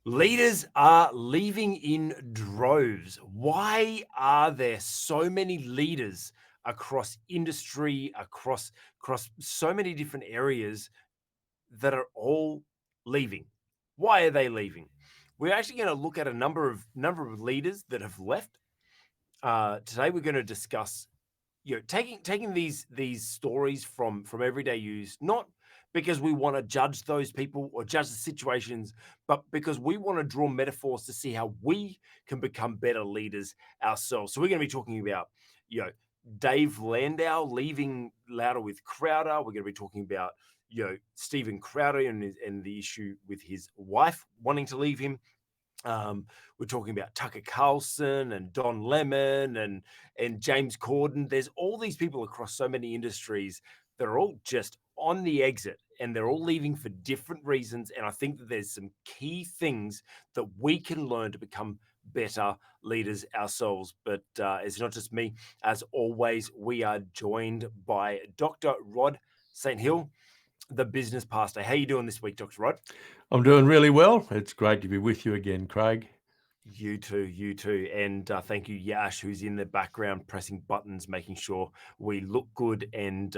Leaders are leaving in droves. Why are there so many leaders across industry, across so many different areas that are all leaving? Why are they leaving? We're actually going to look at a number of leaders that have left. Today, we're going to discuss taking these stories from everyday use, not because we want to judge those people or judge the situations, but because we want to draw metaphors to see how we can become better leaders ourselves. So we're going to be talking about you know Dave Landau leaving Louder with Crowder. We're going to be talking about Stephen Crowder and the issue with his wife wanting to leave him. We're talking about Tucker Carlson and Don Lemon and James Corden. There's all these people across so many industries that are all just on the exit, and they're all leaving for different reasons. And I think that there's some key things that we can learn to become better leaders ourselves. But it's not just me. As always, we are joined by Dr. Rod St. Hill, the business pastor. How you doing this week, Dr. Rod? I'm doing really well. It's great to be with you again, Craig. You too, you too. And thank you, Yash, who's in the background pressing buttons, making sure we look good and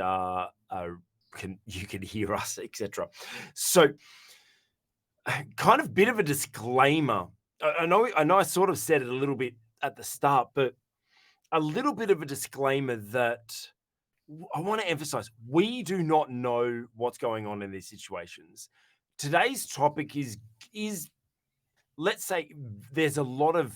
you can hear us, etc. So, kind of bit of a disclaimer. I know I sort of said it a little bit at the start, but a little bit of a disclaimer that I want to emphasize: we do not know what's going on in these situations. Today's topic is let's say there's a lot of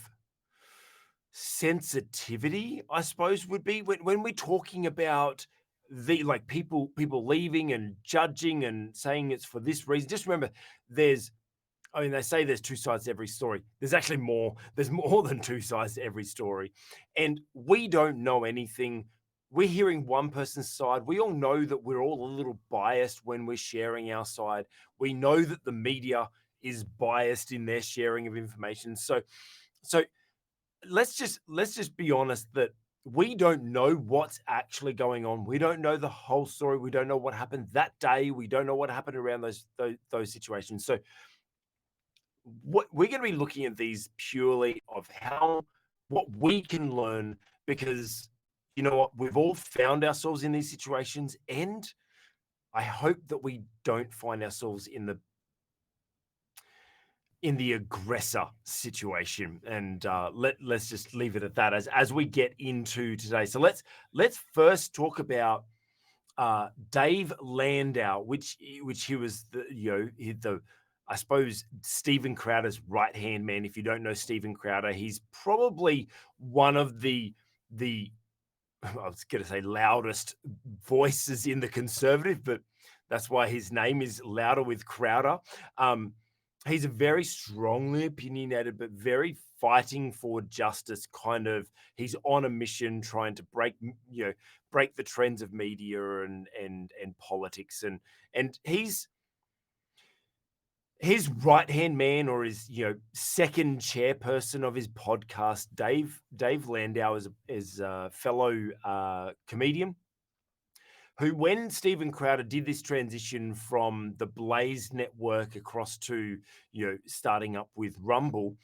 sensitivity, I suppose, would be when we're talking about the like people leaving and judging and saying it's for this reason. Just remember, there's I mean, they say there's two sides to every story. There's actually more. There's more than two sides to every story. And we don't know anything. We're hearing one person's side. We all know that we're all a little biased when we're sharing our side. We know that the media is biased in their sharing of information. So let's just be honest that we don't know what's actually going on. We don't know the whole story. We don't know what happened that day. We don't know what happened around those situations. So what we're going to be looking at these purely of how what we can learn, because you know what, we've all found ourselves in these situations, and I hope that we don't find ourselves in the aggressor situation. And let's just leave it at that as we get into today. So let's first talk about Dave Landau, which he was the I suppose Stephen Crowder's right hand man. If you don't know Stephen Crowder, he's probably one of the I was going to say loudest voices in the conservative, but that's why his name is Louder with Crowder. He's a very strongly opinionated, but very fighting for justice kind of. He's on a mission trying to break the trends of media and politics, and his right hand man, or his second chairperson of his podcast, Dave Landau, is a fellow comedian who, when Stephen Crowder did this transition from the Blaze network across to starting up with Rumble,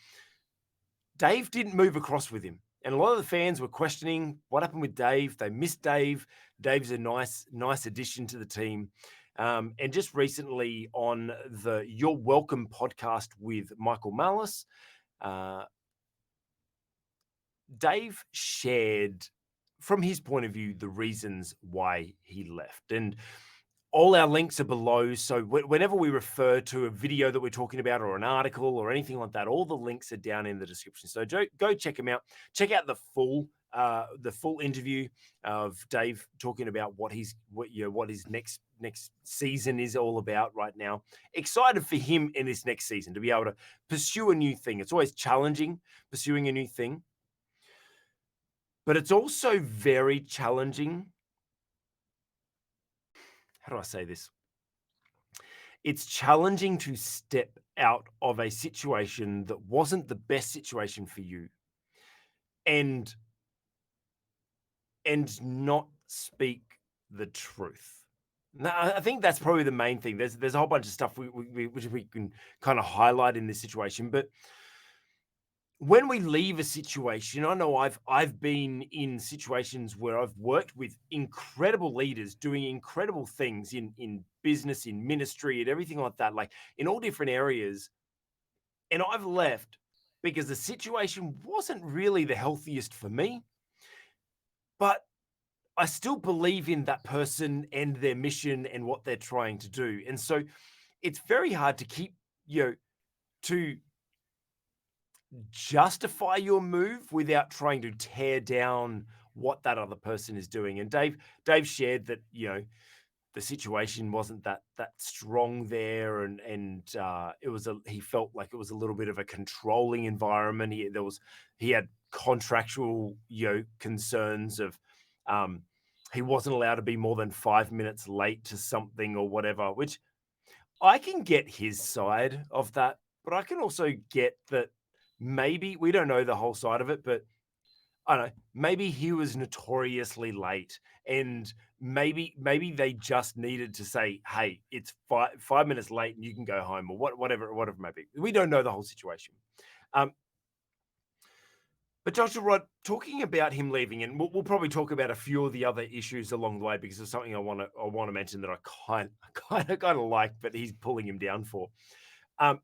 Dave didn't move across with him. And a lot of the fans were questioning what happened with Dave. They missed Dave. Dave's a nice addition to the team. And just recently on the Your Welcome podcast with Michael Malice, uh, Dave shared from his point of view the reasons why he left. And all our links are below. So whenever we refer to a video that we're talking about or an article or anything like that, all the links are down in the description. So go check them out. Check out the full interview of Dave talking about what his next season is all about right now. Excited for him in this next season to be able to pursue a new thing. It's always challenging pursuing a new thing, but it's also very challenging. How do I say this? It's challenging to step out of a situation that wasn't the best situation for you and not speak the truth. No, I think that's probably the main thing. There's a whole bunch of stuff which we can kind of highlight in this situation, but when we leave a situation, I know I've been in situations where I've worked with incredible leaders doing incredible things in business, in ministry, and everything like that, like in all different areas. And I've left because the situation wasn't really the healthiest for me, but I still believe in that person and their mission and what they're trying to do. And so it's very hard to keep, to justify your move without trying to tear down what that other person is doing. And Dave shared that, the situation wasn't that strong there, and it was he felt like it was a little bit of a controlling environment. He had contractual, concerns of, um he wasn't allowed to be more than 5 minutes late to something or whatever, which I can get his side of that, but I can also get that maybe we don't know the whole side of it, but I don't know, maybe he was notoriously late, and maybe they just needed to say, "Hey, it's 5 minutes late and you can go home," or whatever it may be. We don't know the whole situation. Um, but Dr. Rod, talking about him leaving, and we'll probably talk about a few of the other issues along the way because there's something I want to mention that I kind of like, but he's pulling him down for. Um,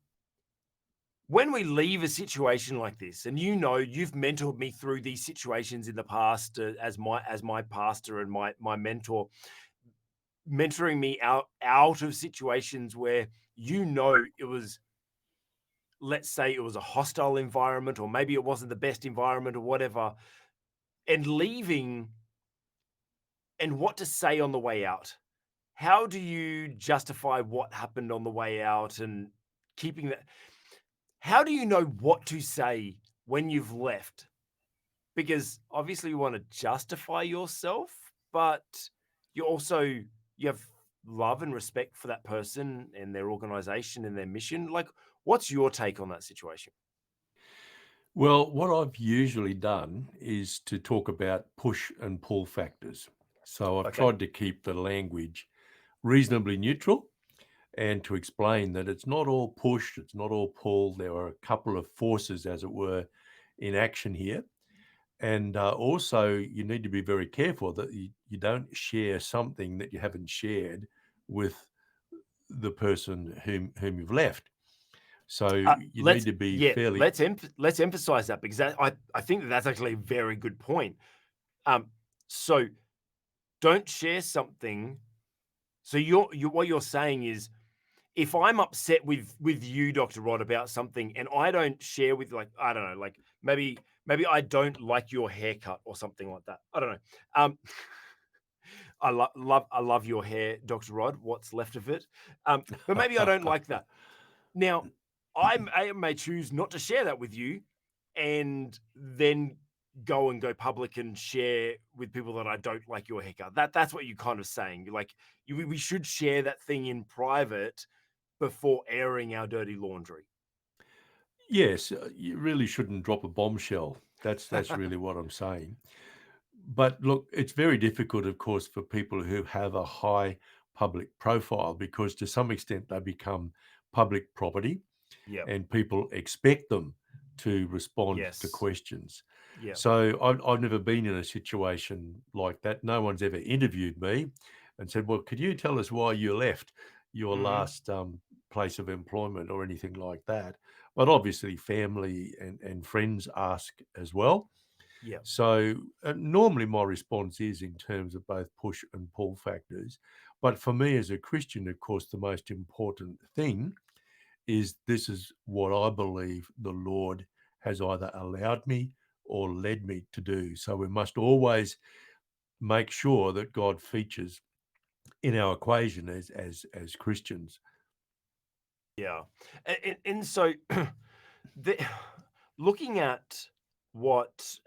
when we leave a situation like this, and you've mentored me through these situations in the past, as my pastor and my mentor, mentoring me out of situations where it was, let's say it was a hostile environment, or maybe it wasn't the best environment or whatever, and leaving, and what to say on the way out. How do you justify what happened on the way out and keeping that? How do you know what to say when you've left? Because obviously you want to justify yourself, but you have love and respect for that person and their organization and their mission. Like, what's your take on that situation? Well, what I've usually done is to talk about push and pull factors. So I've Okay. tried to keep the language reasonably neutral and to explain that it's not all push, it's not all pull. There are a couple of forces, as it were, in action here. And also, you need to be very careful that you don't share something that you haven't shared with the person whom you've left. So you need Let's to be yeah, fairly. let's emphasize that, because I think that's actually a very good point. So don't share something. So what you're saying is, if I'm upset with you, Dr. Rod, about something, and I don't share with, like, I don't know, like maybe I don't like your haircut or something like that. I don't know. Um, I love your hair, Dr. Rod. What's left of it? But maybe I don't like that. Now, I may choose not to share that with you, and then go public and share with people that I don't like your haircut. That's what you're kind of saying. You're like, we should share that thing in private before airing our dirty laundry. Yes, you really shouldn't drop a bombshell. That's really what I'm saying. But look, it's very difficult, of course, for people who have a high public profile because to some extent they become public property Yep. and people expect them to respond to Yes. questions. Yep. So I've never been in a situation like that. No one's ever interviewed me and said, "Well, could you tell us why you left your Mhm. last place of employment or anything like that?" But obviously, family and friends ask as well. Yep. So normally, my response is in terms of both push and pull factors. But for me as a Christian, of course, the most important thing is this is what I believe the Lord has either allowed me or led me to do. So we must always make sure that God features in our equation as Christians. Yeah. And so the looking at what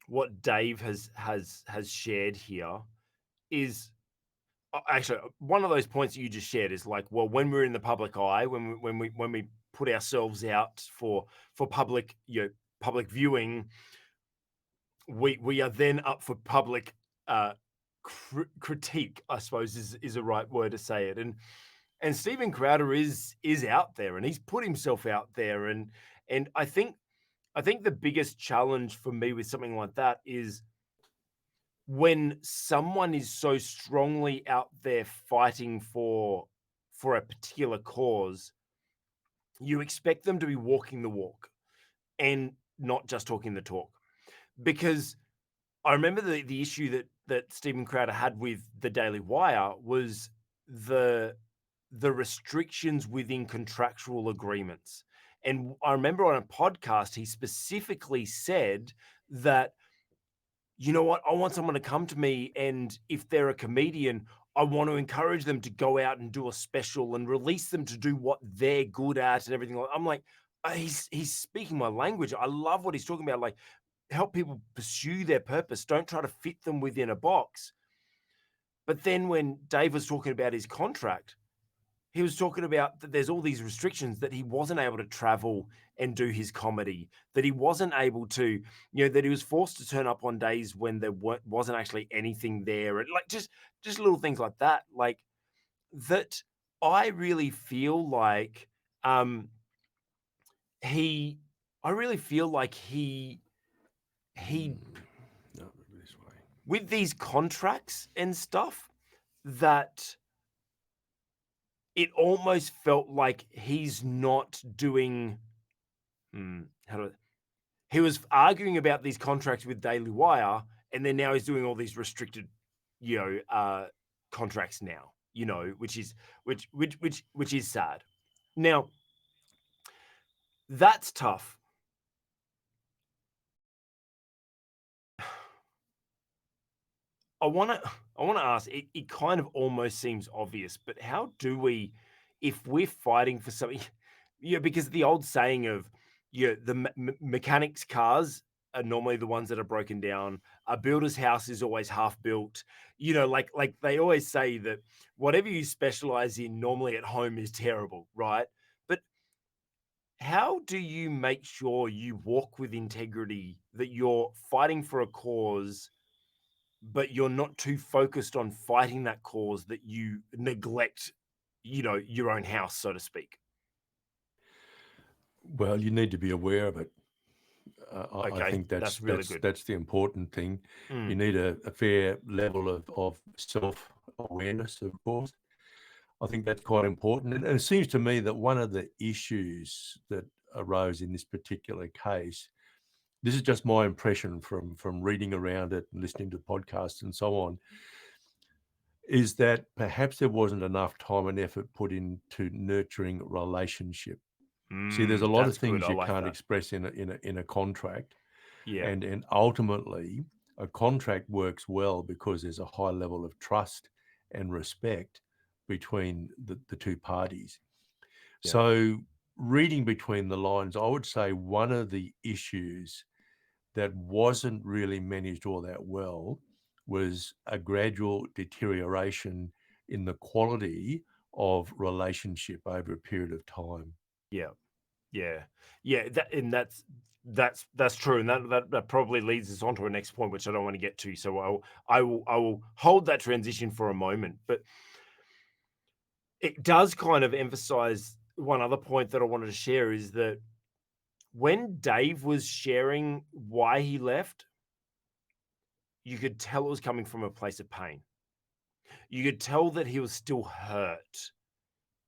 what Dave has shared here is, actually, one of those points that you just shared is like, well, when we're in the public eye, when we put ourselves out for public, public viewing, we are then up for public uh critique, I suppose, is a right word to say it. And Steven Crowder is out there, and he's put himself out there, and I think the biggest challenge for me with something like that is when someone is so strongly out there fighting for a particular cause, you expect them to be walking the walk and not just talking the talk. Because I remember the issue that Stephen Crowder had with the Daily Wire was the the restrictions within contractual agreements. And I remember on a podcast, he specifically said that, you know what, I want someone to come to me, and if they're a comedian, I want to encourage them to go out and do a special and release them to do what they're good at and everything. I'm like, he's speaking my language. I love what he's talking about. Like, help people pursue their purpose. Don't try to fit them within a box. But then when Dave was talking about his contract, he was talking about that there's all these restrictions, that he wasn't able to travel and do his comedy, that he wasn't able to, that he was forced to turn up on days when there wasn't actually anything there. And like just little things like that. Like that I really feel like he I really feel like he No, this way. with these contracts and stuff, that it almost felt like he's not doing how do I, he was arguing about these contracts with Daily Wire, and then now he's doing all these restricted, you know, uh, contracts now, which is sad. Now, that's tough. I wanna ask, it kind of almost seems obvious, but how do we, if we're fighting for something, because the old saying of, the mechanics' cars are normally the ones that are broken down. A builder's house is always half built. Like they always say that whatever you specialize in normally at home is terrible, right? But how do you make sure you walk with integrity, that you're fighting for a cause, but you're not too focused on fighting that cause that you neglect, your own house, so to speak? Well, you need to be aware of it. I Okay, think that's that's really that's good. that's the important thing. You Mm, need a fair level of self-awareness, of course. I think that's quite important. And it seems to me that one of the issues that arose in this particular case, this is just my impression from reading around it and listening to podcasts and so on, is that perhaps there wasn't enough time and effort put into nurturing relationship. See, there's a lot of that's good. things I you like can't that. express in a contract, Yeah, and ultimately a contract works well because there's a high level of trust and respect between the two parties. yeah, So reading between the lines, I would say one of the issues that wasn't really managed all that well was a gradual deterioration in the quality of relationship over a period of time. yeah, yeah, yeah. That's true, and that probably leads us on to a next point, which I don't want to get to. So I will hold that transition for a moment, but it does kind of emphasize one other point that I wanted to share, is that when Dave was sharing why he left, you could tell it was coming from a place of pain. You could tell that he was still hurt.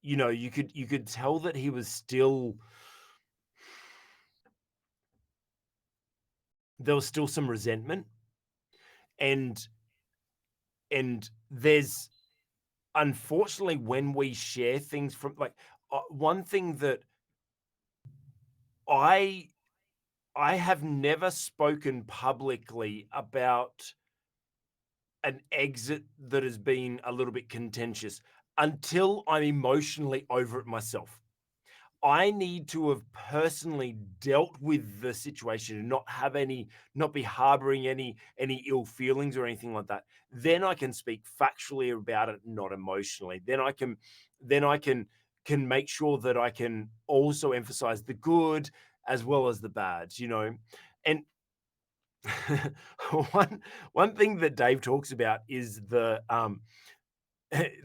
You could tell that he was still, there was still some resentment, and there's, unfortunately, when we share things from, like, one thing that I I have never spoken publicly about an exit that has been a little bit contentious until I'm emotionally over it myself. I need to have personally dealt with the situation and not be harboring any ill feelings or anything like that. Then I can speak factually about it, not emotionally. Then I can make sure that I can also emphasize the good as well as the bad. And One thing that Dave talks about is they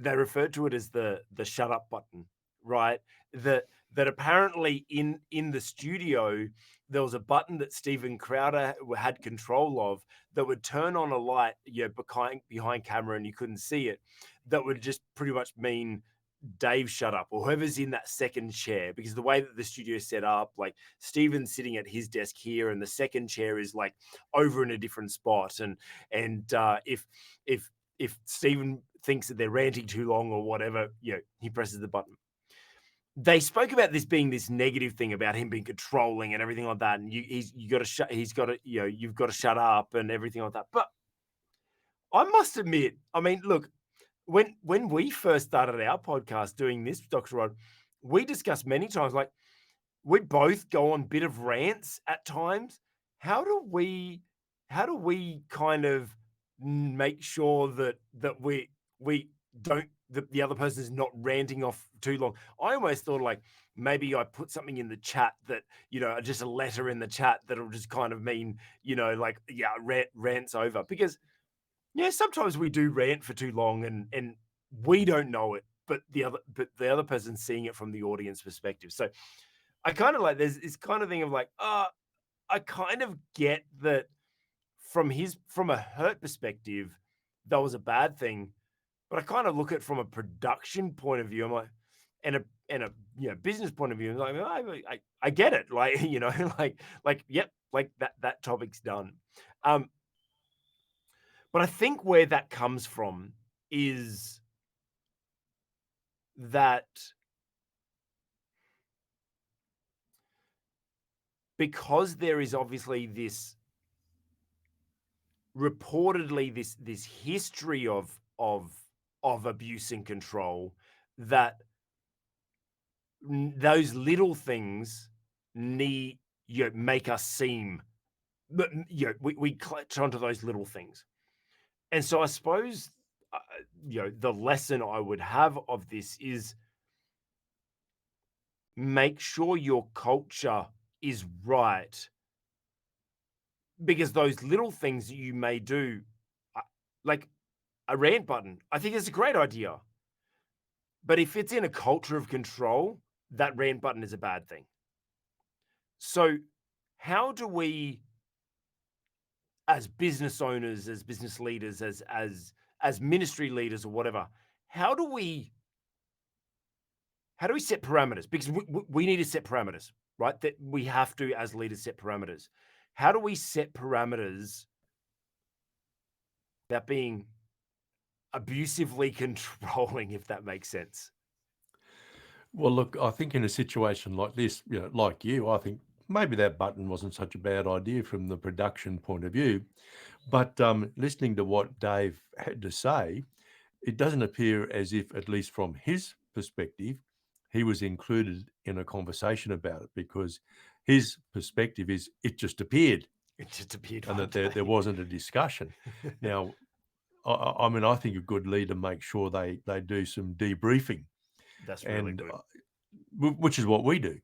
refer to it as the shut up button, right? That that apparently in the studio there was a button that Steven Crowder had control of that would turn on a light, behind camera and you couldn't see it. That would just pretty much mean Dave shut up or whoever's in that second chair because the way that the studio is set up, like Steven's sitting at his desk here and the second chair is like over in a different spot. And if if Steven thinks that they're ranting too long or whatever, he presses the button. They spoke about this being this negative thing about him being controlling and everything like that. And you got to shut, he's got to, you've got to shut up and everything like that. But I must admit, I mean, look, when we first started our podcast doing this, Dr. Rod, we discussed many times, like we both go on bit of rants at times. How do we kind of make sure that we don't the other person is not ranting off too long? I almost thought like maybe I put something in the chat that, just a letter in the chat that'll just kind of mean, like, yeah, rants over because yeah, sometimes we do rant for too long and we don't know it, but the other person's seeing it from the audience perspective. So I kind of like there's this kind of thing of like, I kind of get that from a hurt perspective, that was a bad thing, but I kind of look at it from a production point of view. I'm like, and a business point of view, I'm like, I get it, like like yep, like that topic's done. Um, but I think where that comes from is that because there is obviously this reportedly this history of abuse and control that those little things need make us seem but we clutch onto those little things. And so I suppose the lesson I would have of this is make sure your culture is right because those little things that you may do, uh, like a rant button, I think it's a great idea. But if it's in a culture of control, that rant button is a bad thing. So, how do we, as business owners, as business leaders, as ministry leaders or whatever, how do we set parameters? Because we need to set parameters, right? That we have to, as leaders, set parameters. How do we set parameters without being abusively controlling, if that makes sense? Well, look, I think in a situation like this, like you, I think maybe that button wasn't such a bad idea from the production point of view. But listening to what Dave had to say, it doesn't appear as if, at least from his perspective, he was included in a conversation about it because his perspective is it just appeared It just appeared and one that there day. wasn't a discussion. Now, I mean, I think a good leader makes sure they do some debriefing, That's really and good. which is what we do.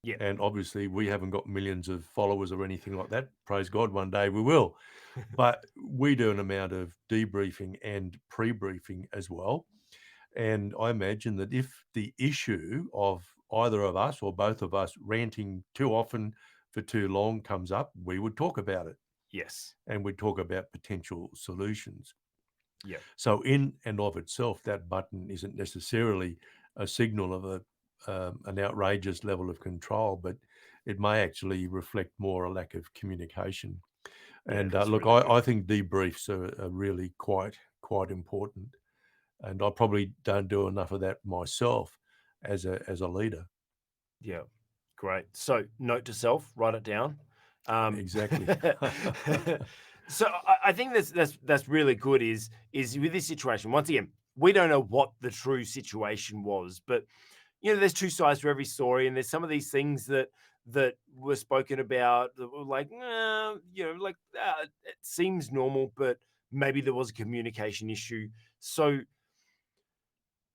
Yeah. And obviously, we haven't got millions of followers or anything like that. Praise God, one day we will. But we do an amount of debriefing and pre-briefing as well. And I imagine that if the issue of either of us or both of us ranting too often for too long comes up, we would talk about it Yes. and we'd talk about potential solutions. Yeah. So, in and of itself, that button isn't necessarily a signal of an outrageous level of control, but it may actually reflect more a lack of communication. Yeah, And that's look, really good. I think debriefs are really quite important, and I probably don't do enough of that myself as a leader. Yeah. Great. So, note to self, write it down. Um, Exactly. so I think that's really good is with this situation. Once again, we don't know what the true situation was, but there's two sides to every story, and there's some of these things that were spoken about that were like, like it seems normal, but maybe there was a communication issue. So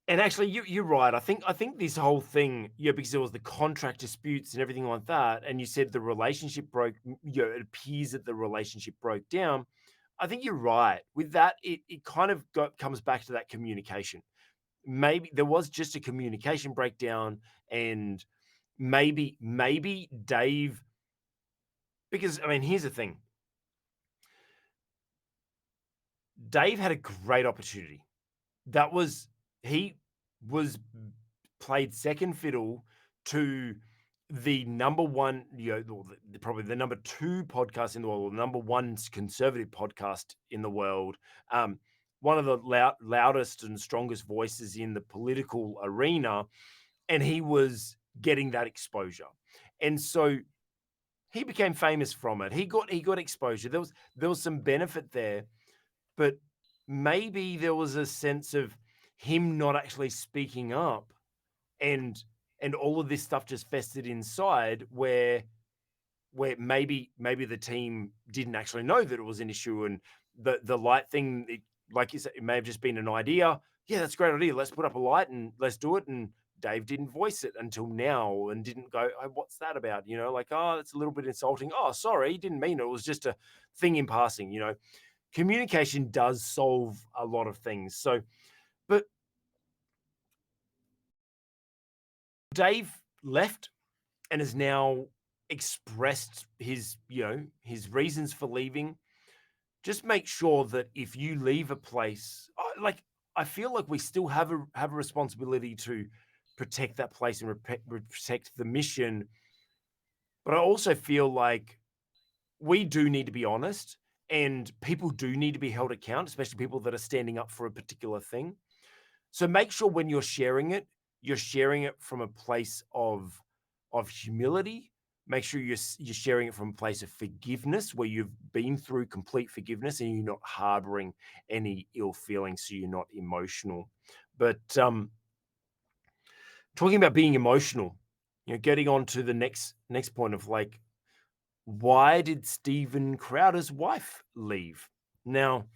And actually, you're right. I think this whole thing, yeah, because there was the contract disputes and everything like that, and you said the relationship broke. It appears that the relationship broke down. I think you're right with that. It kind of comes back to that communication. Maybe there was just a communication breakdown, and maybe Dave. Because I mean, here's the thing: Dave had a great opportunity. That was he was played second fiddle to the number one, or probably the number two podcast in the world, or the number one conservative podcast in the world. Um, One of the loudest and strongest voices in the political arena, and he was getting that exposure, and so he became famous from it. He got exposure. There was some benefit there, but maybe there was a sense of him not actually speaking up, and all of this stuff just festered inside where maybe the team didn't actually know that it was an issue, and the light thing, like you said, it may have just been an idea. Yeah, that's a great idea. Let's put up a light and let's do it. And Dave didn't voice it until now and didn't go, oh, what's that about? Like, oh, that's a little bit insulting. Oh, sorry, didn't mean it. It was just a thing in passing. Communication does solve a lot of things. So, but Dave left and has now expressed his reasons for leaving. Just make sure that if you leave a place, like, I feel like we still have a responsibility to protect that place and protect the mission, but I also feel like we do need to be honest, and people do need to be held account, especially people that are standing up for a particular thing. So make sure when you're sharing it from a place of humility. Make sure you're sharing it from a place of forgiveness, where you've been through complete forgiveness and you're not harboring any ill feelings, so you're not emotional. But talking about being emotional, getting on to the next point of, like, why did Stephen Crowder's wife leave? Now,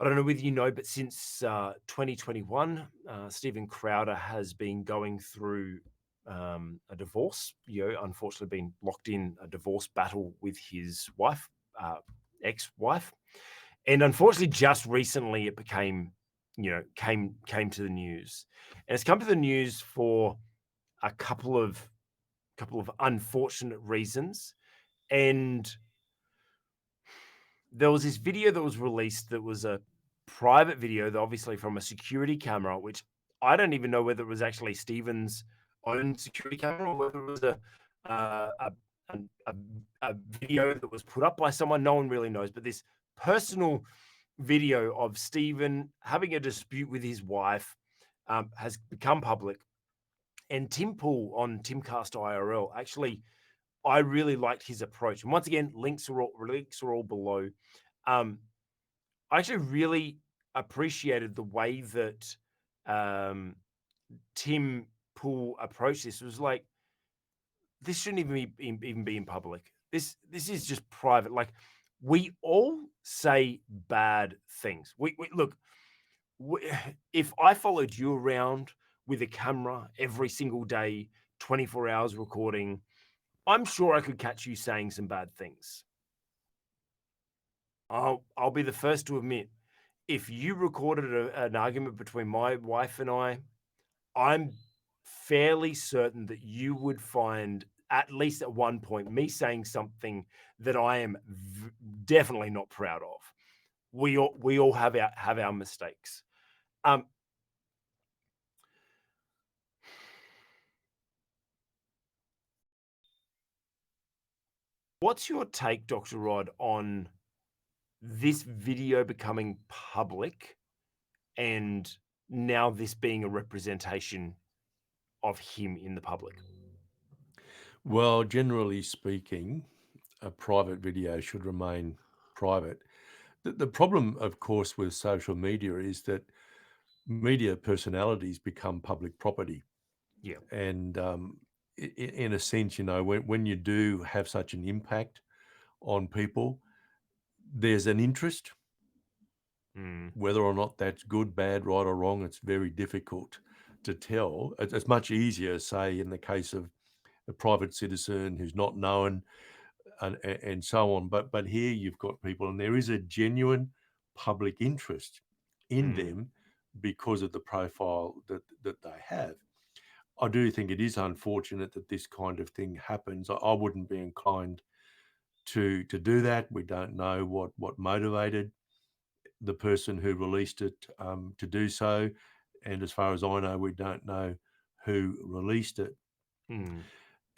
I don't know whether you know, but since 2021, Stephen Crowder has been going through a divorce. Unfortunately, been locked in a divorce battle with his wife, uh, ex-wife, and unfortunately, just recently it came to the news, and it's come to the news for a couple of unfortunate reasons, and there was this video that was released that was a private video, obviously from a security camera, which I don't even know whether it was actually Stephen's own security camera or whether it was uh, a, a, a, a video that was put up by someone. No one really knows, but this personal video of Stephen having a dispute with his wife has become public. And Tim Pool on Timcast IRL, actually, I really liked his approach. And once again, links are all below. Um, I actually really appreciated the way that um, Tim Pool approached this. It was like, this shouldn't even be in public. This is just private. Like, we all say bad things. We look. We, if I followed you around with a camera every single day, 24 hours recording, I'm sure I could catch you saying some bad things. I'll be the first to admit, if you recorded an argument between my wife and I'm fairly certain that you would find, at least at one point, me saying something that I am definitely not proud of. We all have our mistakes. Um, what's your take, Dr. Rod, on this video becoming public and now this being a representation of him in the public? Well, generally speaking, a private video should remain private. The problem, of course, with social media is that media personalities become public property. Yeah. And in a sense, when you do have such an impact on people, there's an interest Mm, Whether or not that's good, bad, right, or wrong, it's very difficult to tell. It's much easier, say, in the case of a private citizen who's not known and so on. But here you've got people, and there is a genuine public interest in mm, them because of the profile that they have. I do think it is unfortunate that this kind of thing happens. I wouldn't be inclined to do that. We don't know what motivated the person who released it to do so, and as far as I know, we don't know who released it. mm.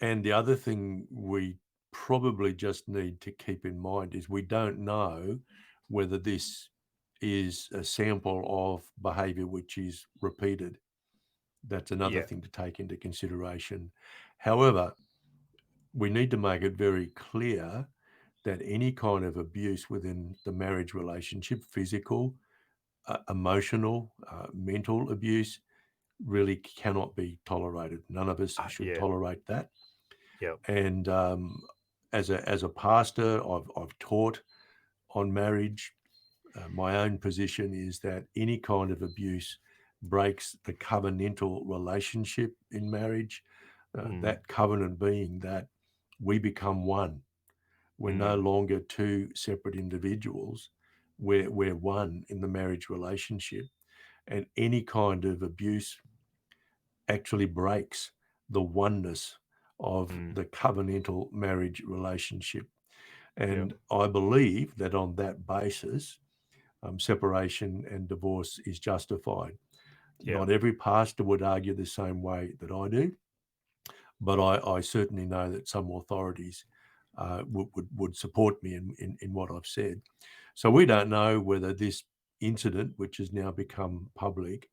And the other thing we probably just need to keep in mind is we don't know whether this is a sample of behavior which is repeated. That's another Yeah. thing to take into consideration. However, we need to make it very clear that any kind of abuse within the marriage relationship, physical, emotional, mental abuse, really cannot be tolerated. None of us should Yeah. tolerate that. Yeah. And as a pastor, I've taught on marriage. My own position is that any kind of abuse breaks the covenantal relationship in marriage. Mm, That covenant being that we become one. We're no mm, longer two separate individuals. We're one in the marriage relationship. And any kind of abuse actually breaks the oneness of mm. the covenantal marriage relationship. Yeah. And I believe that on that basis, separation and divorce is justified. Yeah. Not every pastor would argue the same way that I do, but I certainly know that some authorities would support me in what I've said. So we don't know whether this incident, which has now become public,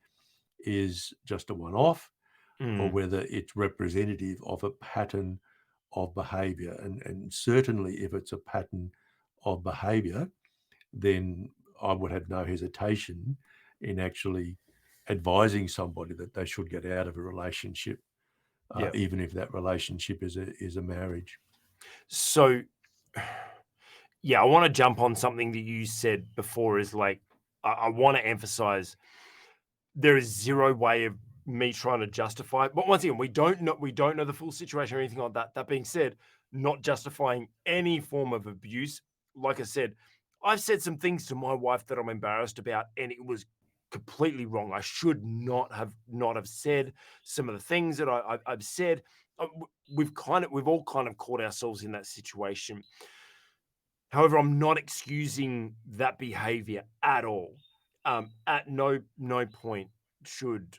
is just a one off or Mm, whether it's representative of a pattern of behavior. And certainly, if it's a pattern of behavior, then I would have no hesitation in actually advising somebody that they should get out of a relationship, yeah. even if that relationship is a marriage. So, yeah, I want to jump on something that you said before is like, I want to emphasize there is zero way of me trying to justify it. But once again, we don't know the full situation or anything like that. That being said, not justifying any form of abuse. Like I said, I've said some things to my wife that I'm embarrassed about, and it was completely wrong. I should not have said some of the things that I've said. We've all kind of caught ourselves in that situation. However, I'm not excusing that behavior at all. At no point should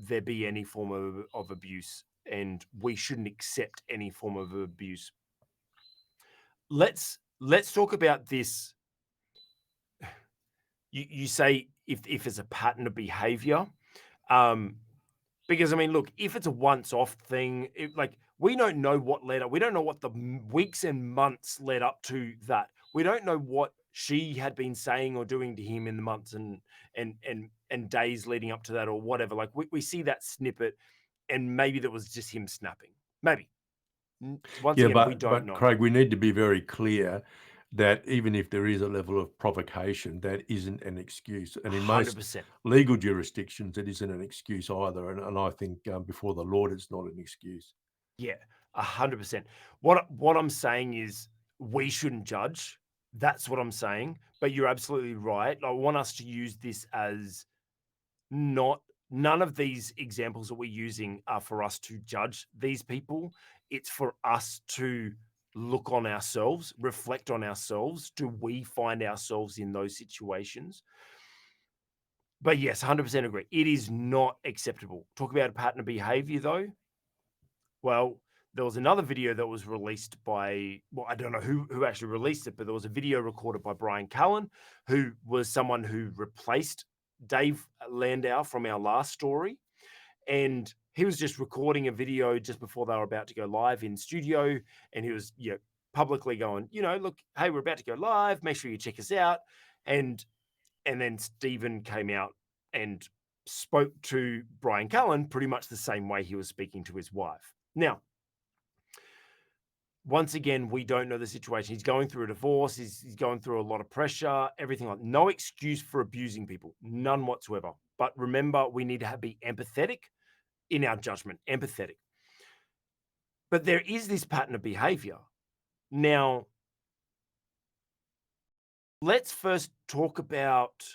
there be any form of abuse, and we shouldn't accept any form of abuse. Let's talk about this. You say if it's a pattern of behavior, um, because I mean, look, if it's a once-off thing, like we don't know what led up. We don't know what the weeks and months led up to that. We don't know what she had been saying or doing to him in the months and days leading up to that, or whatever. Like we see that snippet, and maybe that was just him snapping. Maybe. Once Yeah, again, we but don't know. Craig, we need to be very clear that even if there is a level of provocation, that isn't an excuse. And in most 100%. legal jurisdictions, it isn't an excuse either. And I think before the Lord, it's not an excuse. Yeah, 100%. What I'm saying is we shouldn't judge. That's what I'm saying. But you're absolutely right. I want us to use this as not none of these examples that we're using are for us to judge these people. It's for us to look on ourselves, reflect on ourselves. Do we find ourselves in those situations? But yes, 100% agree. It is not acceptable. Talk about a pattern of behavior though. Well, there was another video that was released by, well, I don't know who actually released it, but there was a video recorded by Brian Callen, who was someone who replaced Dave Landau from our last story. And he was just recording a video just before they were about to go live in studio. And he was, publicly going, look, hey, we're about to go live. Make sure you check us out. And and then Stephen came out and spoke to Brian Callen pretty much the same way he was speaking to his wife. Now, once again, we don't know the situation. He's going through a divorce. He's going through a lot of pressure, everything like no excuse for abusing people, none whatsoever. But remember, we need to be empathetic in our judgment, empathetic. But there is this pattern of behavior. Now, let's first talk about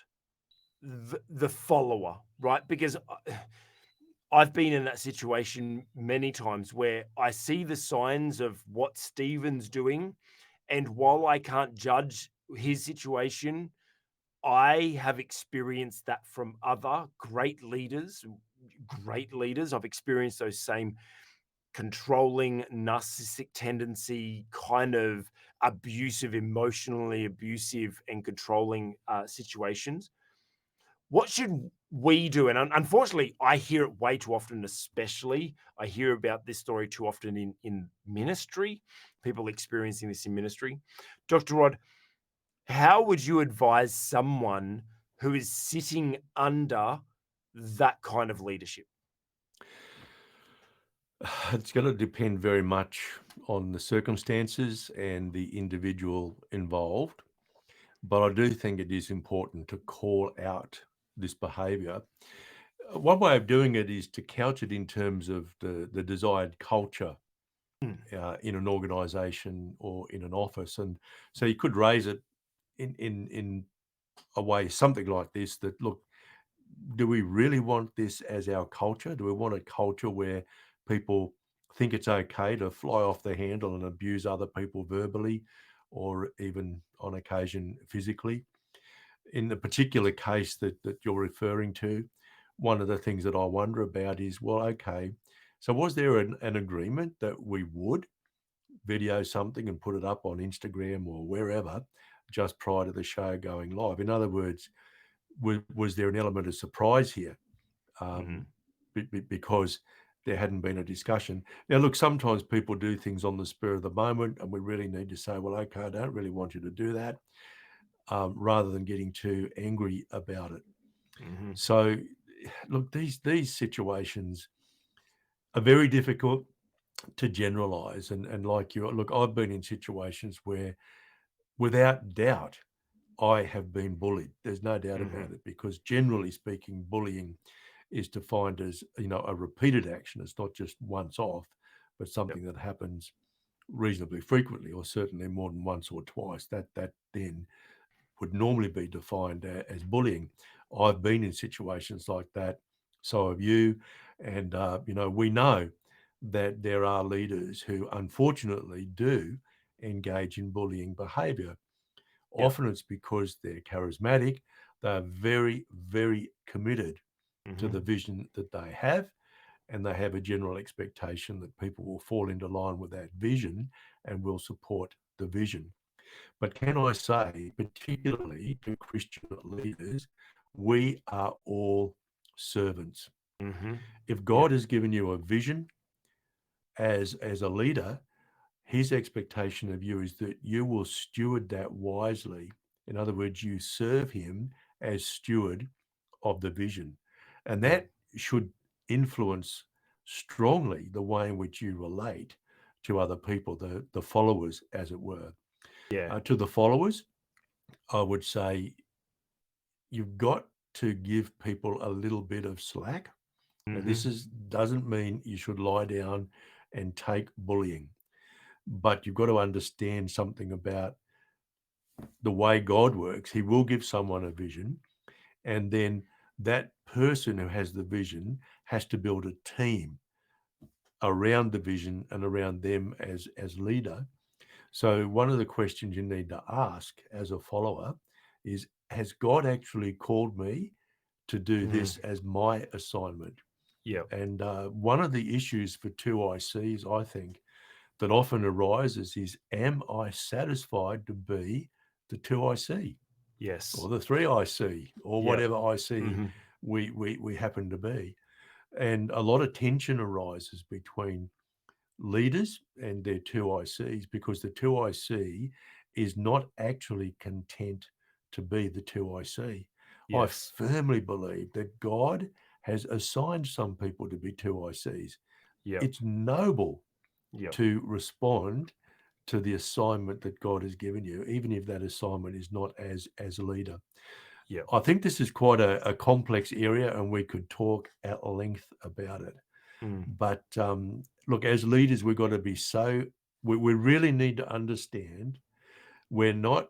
the follower, right? Because I've been in that situation many times where I see the signs of what Stephen's doing. And while I can't judge his situation, I have experienced that from other great leaders. Great leaders. I've experienced those same controlling, narcissistic tendency, kind of abusive, emotionally abusive, and controlling situations. What should we do? And unfortunately, I hear it way too often, especially I hear about this story too often in ministry, people experiencing this in ministry. Dr. Rod, how would you advise someone who is sitting under that kind of leadership? It's going to depend very much on the circumstances and the individual involved. But I do think it is important to call out this behavior. One way of doing it is to couch it in terms of the desired culture Mm, in an organization or in an office. And so you could raise it in a way, something like this, that look, do we really want this as our culture? Do we want a culture where people think it's okay to fly off the handle and abuse other people verbally or even on occasion physically? In the particular case that you're referring to, one of the things that I wonder about is, well, okay, so was there an agreement that we would video something and put it up on Instagram or wherever just prior to the show going live? In other words, was there an element of surprise here? mhm. Um, because there hadn't been a discussion. Now, look, sometimes people do things on the spur of the moment, and we really need to say, well, okay, I don't really want you to do that, rather than getting too angry about it. Mhm. So, look, these situations are very difficult to generalize. And like you, look, I've been in situations where, without doubt, I have been bullied. There's no doubt about Mhm. it, because generally speaking, bullying is defined as, a repeated action. It's not just once off, but Yep. something that happens reasonably frequently, or certainly more than once or twice. That then would normally be defined as bullying. I've been in situations like that. So have you. And, we know that there are leaders who unfortunately do engage in bullying behavior. Yep. Often it's because they're charismatic, they're very, very committed to the Mhm. vision that they have, and they have a general expectation that people will fall into line with that vision and will support the vision. But can I say, particularly to Christian leaders, we are all servants. Mhm. If Yep. God has given you a vision as a leader, his expectation of you is that you will steward that wisely. In other words, you serve him as steward of the vision. And Yep. that should influence strongly the way in which you relate to other people, the followers, as it were. Yeah. To the followers, I would say you've got to give people a little bit of slack. Now, this Mhm. is doesn't mean you should lie down and take bullying, but you've got to understand something about the way God works. He will give someone a vision, and then that person who has the vision has to build a team around the vision and around them as leader. So one of the questions you need to ask as a follower is, has God actually called me to do Mhm. this as my assignment? Yep. And one of the issues for 2ICs, I think, that often arises is, am I satisfied to be the 2IC or Yes. the 3IC or Yep. whatever IC Mhm. we happen to be? And a lot of tension arises between leaders and their 2ICs, because the 2IC is not actually content to be the 2IC. I Yes. firmly believe that God has assigned some people to be 2ICs. Yep. It's noble Yep. to respond to the assignment that God has given you, even if that assignment is not as a leader. Yeah. I think this is quite a complex area, and we could talk at length about it. Mm. But look, as leaders, we've got to be we really need to understand we're not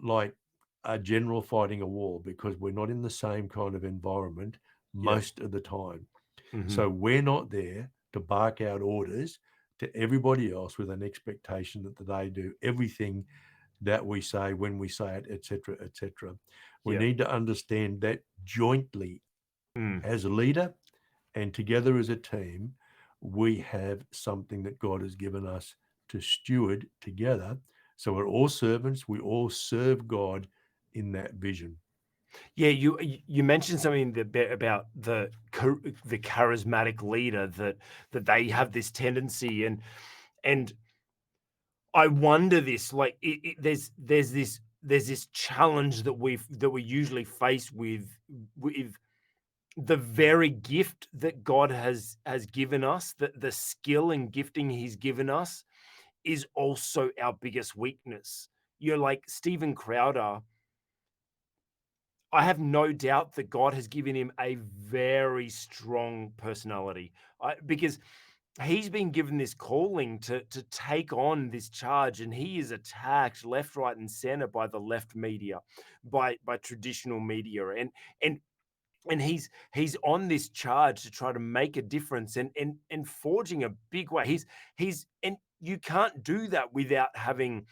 like a general fighting a war, because we're not in the same kind of environment Yeah. most of the time. Hmm. So we're not there to bark out orders to everybody else with an expectation that they do everything that we say when we say it, etc., etc. We Yeah. need to understand that jointly Mm. as a leader and together as a team, we have something that God has given us to steward together. So we're all servants. We all serve God in that vision. Yeah, you mentioned something the bit about the charismatic leader that they have this tendency, and I wonder this, like there's this challenge that we usually face with the very gift that God has given us, the skill and gifting He's given us is also our biggest weakness. You're like Steven Crowder. I have no doubt that God has given him a very strong personality, because he's been given this calling to take on this charge, and he is attacked left, right, and center by the left media, by traditional media, and and he's on this charge to try to make a difference and forging a big way. He's and you can't do that without having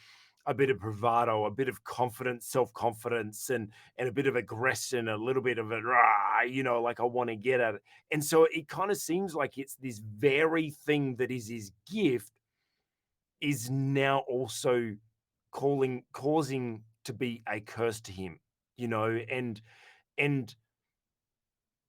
a bit of bravado, a bit of confidence, self-confidence, and a bit of aggression, a little bit of a rah, like I want to get at it. And so it kind of seems like it's this very thing that is his gift is now also causing to be a curse to him, and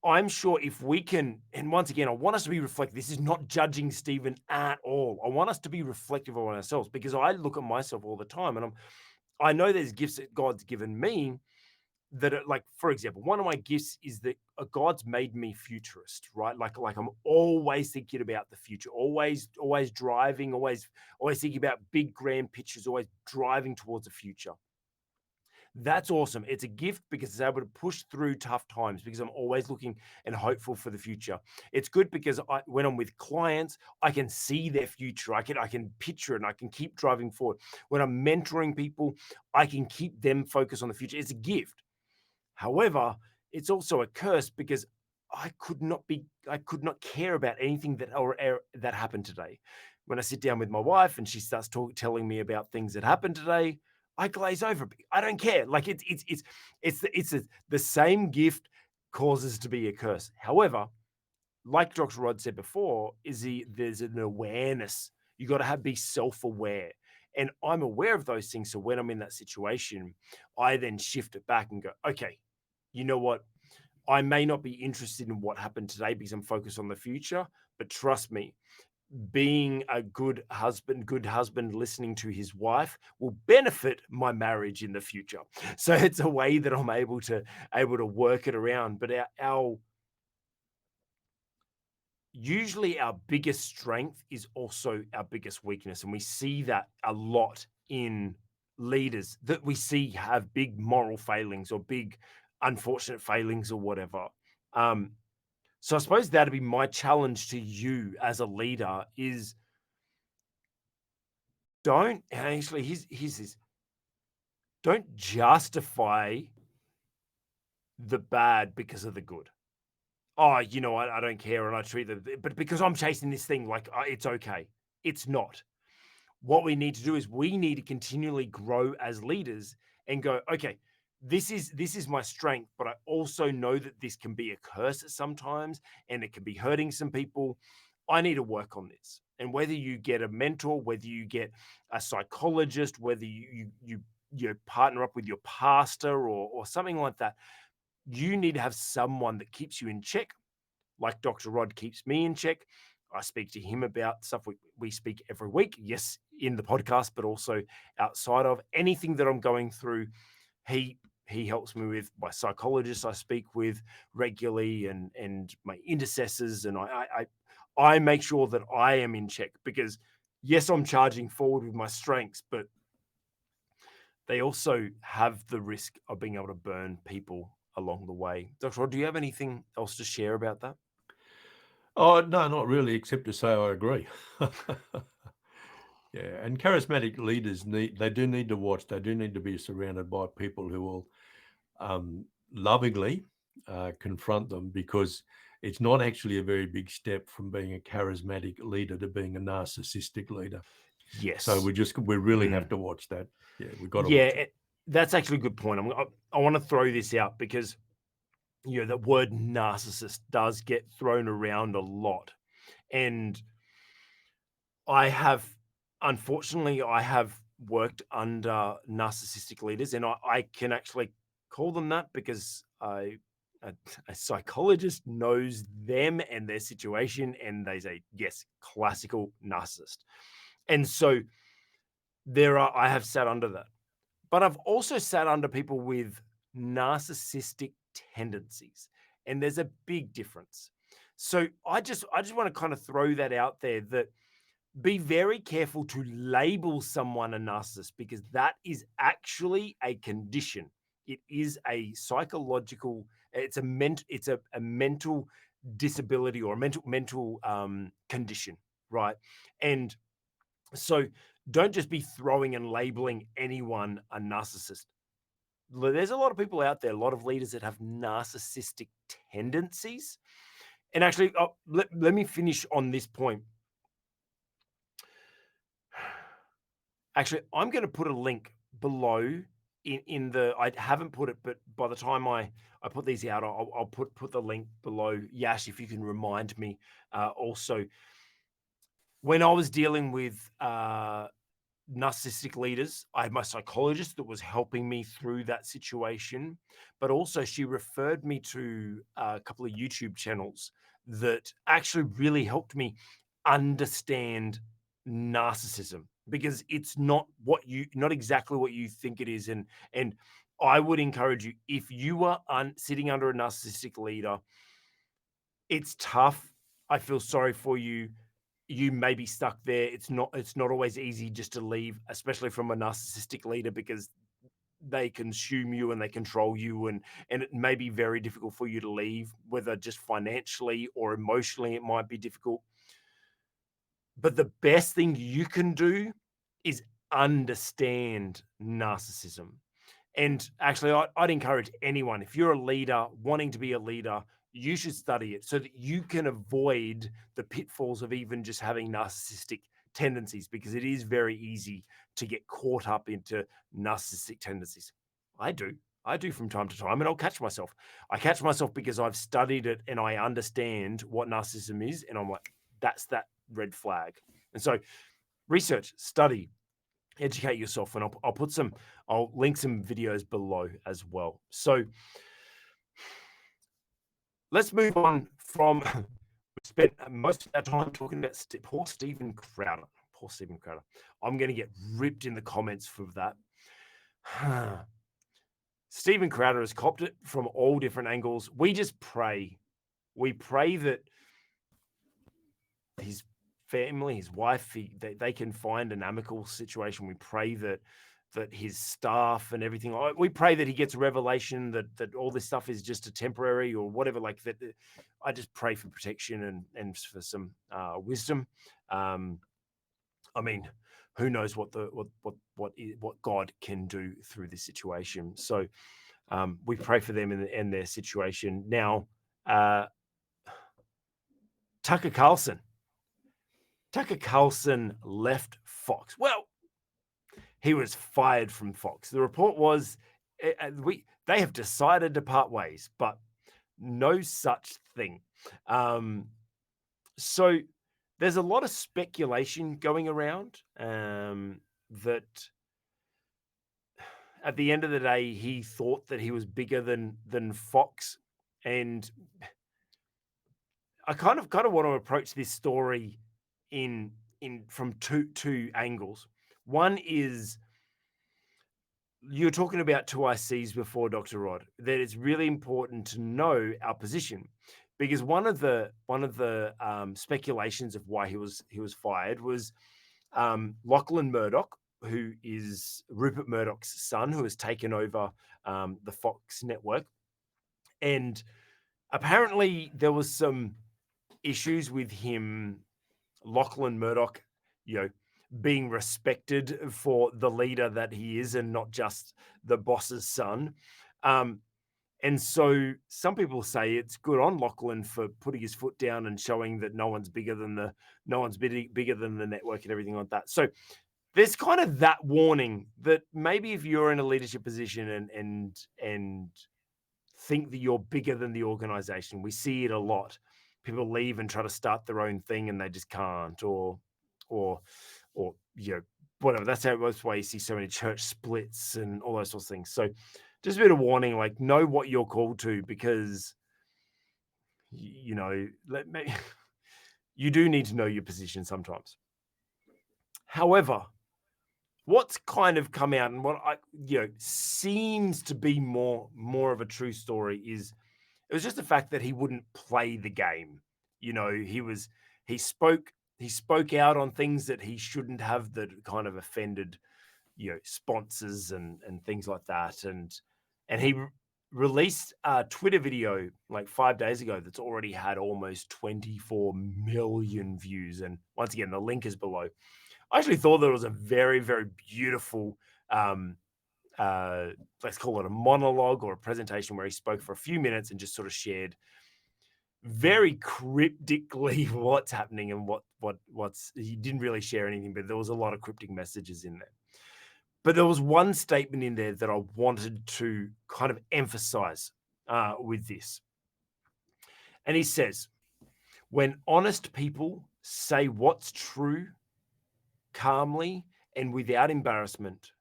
I'm sure if we can, and once again, I want us to be reflective. This is not judging Stephen at all. I want us to be reflective on ourselves, because I look at myself all the time, and I know there's gifts that God's given me that are like, for example, one of my gifts is that God's made me futurist, right? Like I'm always thinking about the future, always driving, always thinking about big grand pictures, always driving towards the future. That's awesome. It's a gift because it's able to push through tough times, because I'm always looking and hopeful for the future. It's good because when I'm with clients, I can see their future. I can picture it and I can keep driving forward. When I'm mentoring people, I can keep them focused on the future. It's a gift. However, it's also a curse because I could not care about anything that happened today. When I sit down with my wife and she starts telling me about things that happened today, I glaze over. I don't care. Like the same gift causes to be a curse. However, like Dr. Rod said before, there's an awareness. You got to be self-aware. And I'm aware of those things. So when I'm in that situation, I then shift it back and go, okay, you know what? I may not be interested in what happened today because I'm focused on the future, but trust me, being a good husband listening to his wife will benefit my marriage in the future. So it's a way that I'm able to work it around. But our usually our biggest strength is also our biggest weakness, and we see that a lot in leaders that we see have big moral failings or big unfortunate failings or whatever. um so I suppose that'd be my challenge to you as a leader is don't actually here's this, don't justify the bad because of the good. Oh, I don't care and I treat them, but because I'm chasing this thing, like, it's okay. It's not. What we need to do is we need to continually grow as leaders and go, okay, this is my strength, but I also know that this can be a curse at sometimes and it can be hurting some people. I need to work on this. And whether you get a mentor, whether you get a psychologist, whether you partner up with your pastor or something like that, you need to have someone that keeps you in check, like Dr. Rod keeps me in check. I speak to him about stuff we speak every week. Yes, in the podcast, but also outside of anything that I'm going through. He he helps me with my psychologist I speak with regularly and my intercessors, and I make sure that I am in check because yes, I'm charging forward with my strengths, but they also have the risk of being able to burn people along the way. Dr. Rod, do you have anything else to share about that? Oh, no, not really, except to say I agree. Yeah, and charismatic leaders they do need to watch. They do need to be surrounded by people who will lovingly confront them, because it's not actually a very big step from being a charismatic leader to being a narcissistic leader. So Yes. we really have Mm. to watch that. Yeah, we've got to Yeah, watch it. that's actually a good point. I want to throw this out because the word narcissist does get thrown around a lot, and I have, unfortunately, I have worked under narcissistic leaders, and I can actually call them that because a, a psychologist knows them and their situation, and they say, yes, classical narcissist. And so I have sat under that, but I've also sat under people with narcissistic tendencies, and there's a big difference. So I just want to kind of throw that out there, that be very careful to label someone a narcissist, because that is actually a condition. It is a psychological, it's a mental disability, or a mental condition, right? And so don't just be throwing and labeling anyone a narcissist. There's a lot of people out there, a lot of leaders that have narcissistic tendencies. And actually, let me finish on this point. Actually, I'm going to put a link below in the. I haven't put it, but by the time I put these out, I'll put the link below. Yash, if you can remind me. Also, when I was dealing with narcissistic leaders, I had my psychologist that was helping me through that situation, but also she referred me to a couple of YouTube channels that actually really helped me understand narcissism, because it's not exactly what you think it is. And I would encourage you, if you are sitting under a narcissistic leader, it's tough. I feel sorry for you. You may be stuck there. It's not always easy just to leave, especially from a narcissistic leader, because they consume you and they control you, and it may be very difficult for you to leave, whether just financially or emotionally it might be difficult. But the best thing you can do is understand narcissism. And actually, I'd encourage anyone, if you're a leader wanting to be a leader, you should study it so that you can avoid the pitfalls of even just having narcissistic tendencies, because it is very easy to get caught up into narcissistic tendencies. I do. I do from time to time, and I'll catch myself. I catch myself because I've studied it and I understand what narcissism is. And I'm like, that's that red flag. And so, research, study, educate yourself, and I'll link some videos below as well. So let's move on from we spent most of our time talking about poor Stephen Crowder. Poor Stephen Crowder. I'm going to get ripped in the comments for that. Stephen Crowder has copped it from all different angles. We just pray. We pray that his family, his wife, they can find an amicable situation. We pray that his staff and everything. We pray that he gets a revelation that all this stuff is just a temporary or whatever. Like that, I just pray for protection and for some wisdom. I mean, who knows what what God can do through this situation. So we pray for them and their situation. Now, Tucker Carlson. Tucker Carlson left Fox. Well, he was fired from Fox. The report was they have decided to part ways, but no such thing. So there's a lot of speculation going around that at the end of the day, he thought that he was bigger than Fox, and I kind of want to approach this story in from two angles. One is, you're talking about two ICs before, Dr. Rod, that it's really important to know our position, because one of the speculations of why he was fired was Lachlan Murdoch, who is Rupert Murdoch's son, who has taken over the Fox network. And apparently there was some issues with him, Lachlan Murdoch, being respected for the leader that he is and not just the boss's son. And so some people say it's good on Lachlan for putting his foot down and showing that no one's bigger than the network and everything like that. So there's kind of that warning that maybe if you're in a leadership position and think that you're bigger than the organization, we see it a lot. People leave and try to start their own thing and they just can't, or whatever. That's why you see so many church splits and all those sorts of things. So just a bit of warning, like know what you're called to, because you do need to know your position sometimes. However, what's kind of come out and what seems to be more of a true story is it was just the fact that he wouldn't play the game. He spoke out on things that he shouldn't have, that kind of offended sponsors and things like that, and he released a Twitter video like 5 days ago that's already had almost 24 million views, and once again the link is below. I actually thought that it was a very, very beautiful let's call it a monologue or a presentation, where he spoke for a few minutes and just sort of shared very cryptically what's happening and what's he didn't really share anything, but there was a lot of cryptic messages in there. But there was one statement in there that I wanted to kind of emphasize with this. And he says, when honest people say what's true calmly and without embarrassment,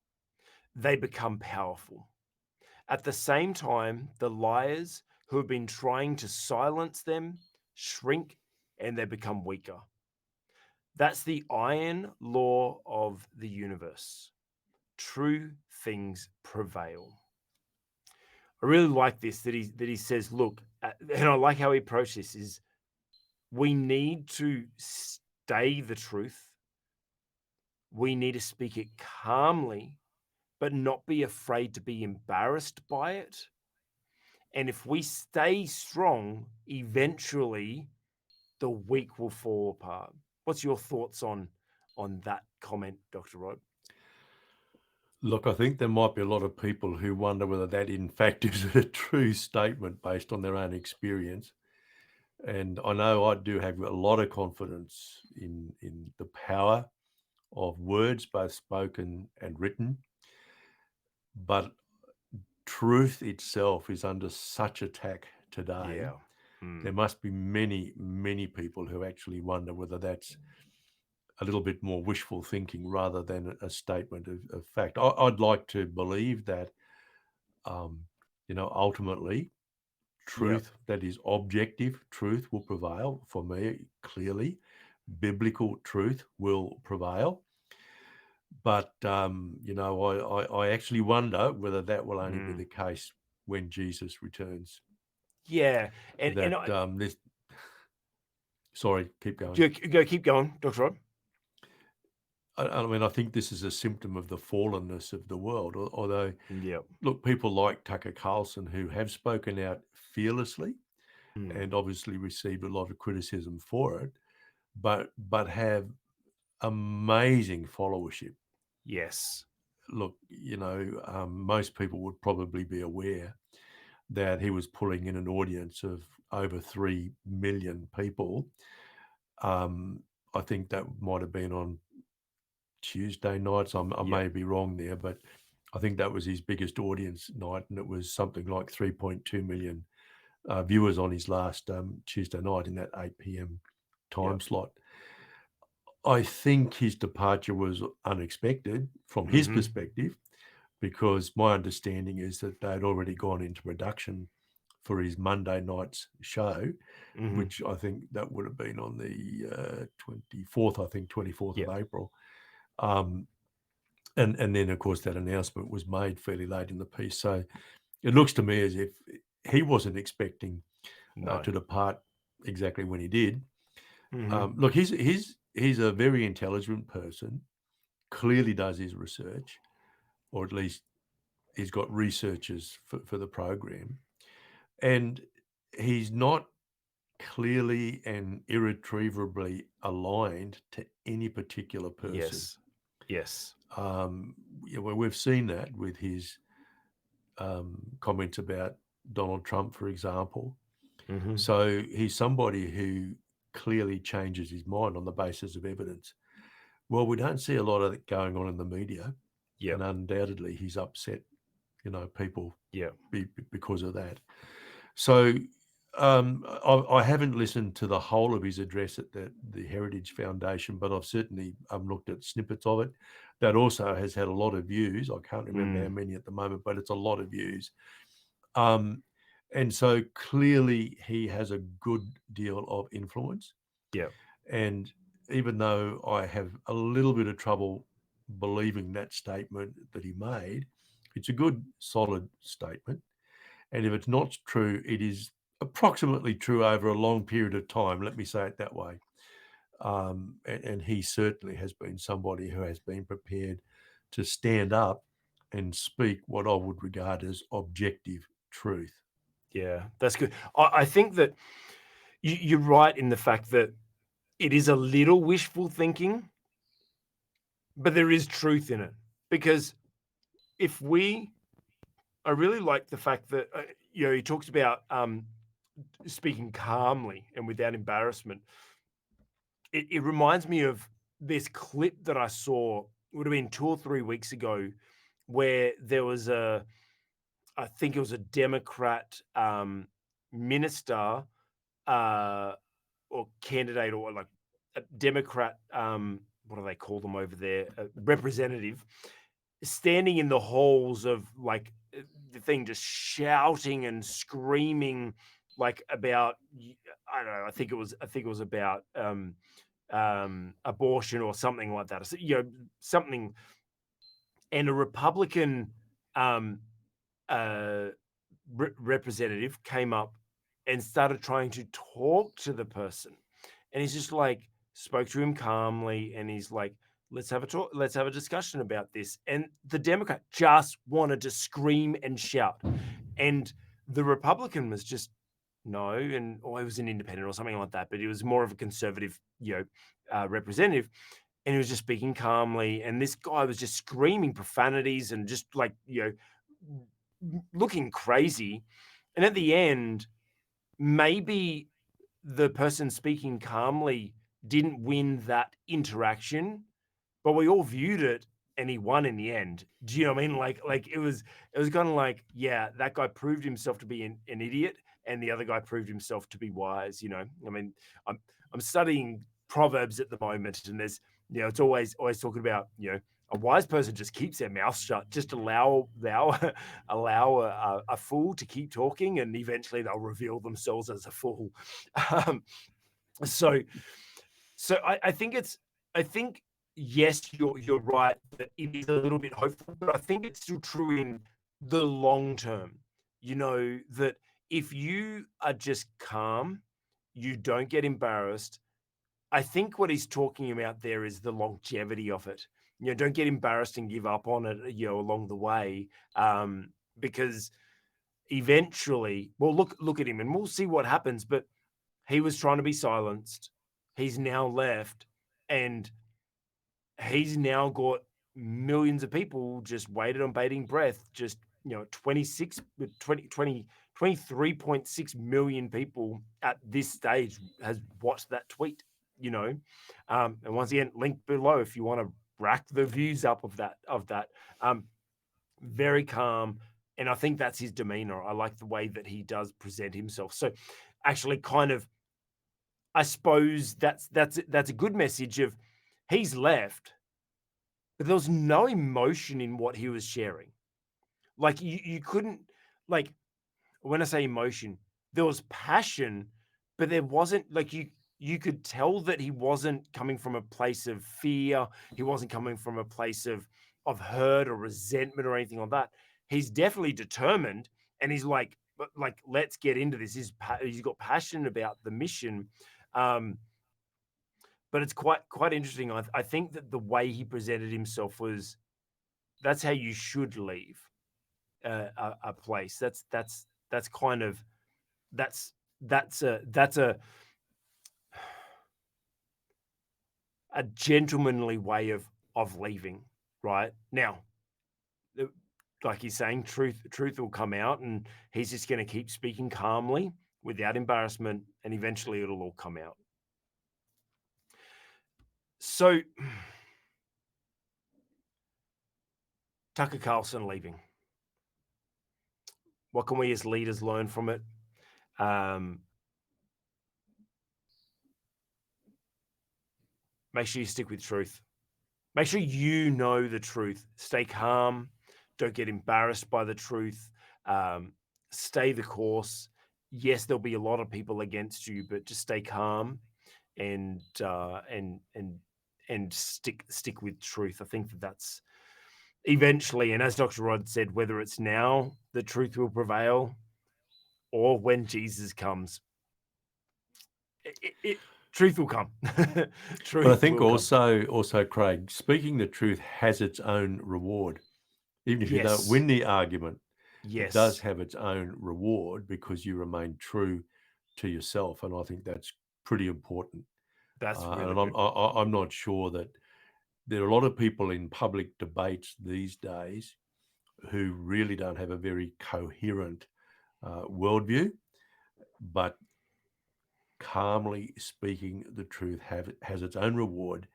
they become powerful. At the same time, the liars who have been trying to silence them shrink and they become weaker. That's the iron law of the universe. True things prevail. I really like this, that he says, look, and I like how he approached this, is we need to stay the truth. We need to speak it calmly, but not be afraid to be embarrassed by it. And if we stay strong, eventually the weak will fall apart. What's your thoughts on that comment, Dr. Rod? Look, I think there might be a lot of people who wonder whether that in fact is a true statement based on their own experience. And I know I do have a lot of confidence in the power of words, both spoken and written. But truth itself is under such attack today. Yeah. There must be many, many people who actually wonder whether that's a little bit more wishful thinking rather than a statement of fact. I'd like to believe that, ultimately, truth that is objective truth will prevail. For me, clearly, biblical truth will prevail. But, I actually wonder whether that will only be the case when Jesus returns. Yeah. Sorry, keep going. Keep going, Dr. Rod. I mean, I think this is a symptom of the fallenness of the world. Although, look, people like Tucker Carlson who have spoken out fearlessly and obviously received a lot of criticism for it, but have amazing followership. Yes. Look, most people would probably be aware that he was pulling in an audience of over 3 million people. I think that might have been on Tuesday nights. I may be wrong there, but I think that was his biggest audience night, and it was something like 3.2 million viewers on his last Tuesday night in that 8 p.m. time slot. I think his departure was unexpected from his perspective, because my understanding is that they'd already gone into production for his Monday night's show, which I think that would have been on the 24th of April. And then, of course, that announcement was made fairly late in the piece. So it looks to me as if he wasn't expecting to depart exactly when he did. Look, his he's a very intelligent person, clearly does his research, or at least he's got researchers for the program, and he's not clearly and irretrievably aligned to any particular person. Yes. Yes. Well, we've seen that with his comments about Donald Trump, for example. Hmm. So he's somebody who clearly changes his mind on the basis of evidence. Well, we don't see a lot of it going on in the media, Yep. and undoubtedly he's upset, people Yeah. because of that. So I haven't listened to the whole of his address at the Heritage Foundation, but I've certainly looked at snippets of it. That also has had a lot of views. I can't remember how Mm. many at the moment, but it's a lot of views. Um, and so clearly he has a good deal of influence. Yeah. And even though I have a little bit of trouble believing that statement that he made, it's a good, solid statement. And if it's not true, it is approximately true over a long period of time. Let me say it that way. And he certainly has been somebody who has been prepared to stand up and speak what I would regard as objective truth. Yeah. That's good. I think that you're right in the fact that it is a little wishful thinking, but there is truth in it. Because if we, I really like the fact that, he talks about speaking calmly and without embarrassment. It reminds me of this clip that I saw, it would have been 2 or 3 weeks ago, where there was I think it was a Democrat minister uh, or candidate or like a Democrat, what do they call them over there? A representative standing in the halls of like the thing, just shouting and screaming like about I don't know. I think it was about abortion or something like that. So, something, and a Republican um, uh, representative came up and started trying to talk to the person, and he's just like spoke to him calmly, and he's like, "Let's have a talk. Let's have a discussion about this." And the Democrat just wanted to scream and shout, and the Republican was just no, and or he was an independent or something like that, but he was more of a conservative, representative, and he was just speaking calmly, and this guy was just screaming profanities and just like looking crazy. And at the end, maybe the person speaking calmly didn't win that interaction, but we all viewed it and he won in the end. Do you know what I mean? Like it was kind of like, yeah, that guy proved himself to be an idiot, and the other guy proved himself to be wise. I mean, I'm I'm studying Proverbs at the moment, and there's it's always talking about a wise person just keeps their mouth shut, just allow allow a fool to keep talking, and eventually they'll reveal themselves as a fool. Um, so I think I think yes, you're right that it is a little bit hopeful, but I think it's still true in the long term. That if you are just calm, you don't get embarrassed. I think what he's talking about there is the longevity of it. Don't get embarrassed and give up on it, along the way. Because eventually, well, look at him and we'll see what happens. But he was trying to be silenced. He's now left, and he's now got millions of people just waited on bating breath. Just 26, 20 23.6 million people at this stage has watched that tweet. You know, and once again, link below if you want to rack the views up of that. Very calm, and I think that's his demeanor. I like the way that he does present himself. So, actually, kind of I suppose that's a good message of he's left, but there was no emotion in what he was sharing. Like you couldn't like when I say emotion, there was passion, but there wasn't like you could tell that he wasn't coming from a place of fear. He wasn't coming from a place of hurt or resentment or anything like that. He's definitely determined, and he's like, like let's get into this. He's got passion about the mission. Um, but it's quite interesting. I think that the way he presented himself was that's how you should leave a place. That's kind of that's a gentlemanly way of leaving, right? Now, the like he's saying, truth will come out, and he's just gonna keep speaking calmly without embarrassment, and eventually it'll all come out. So, Tucker Carlson leaving. What can we as leaders learn from it? Um, Make sure you stick with truth. Make sure you know the truth. Stay calm. Don't get embarrassed by the truth. Um, Stay the course. Yes, there'll be a lot of people against you, but just stay calm and stick with truth. I think that's eventually, and as Dr. Rod said, whether it's now the truth will prevail or when Jesus comes, truth will come. But I Truth think will come. also, Craig, speaking the truth has its own reward. Even if you don't Yes. win the argument, it does Yes. have its own reward because you remain true to yourself, and I think that's pretty important. That's really And good. I'm not sure that there are a lot of people in public debates these days who really don't have a very coherent worldview, but calmly speaking the truth has its own reward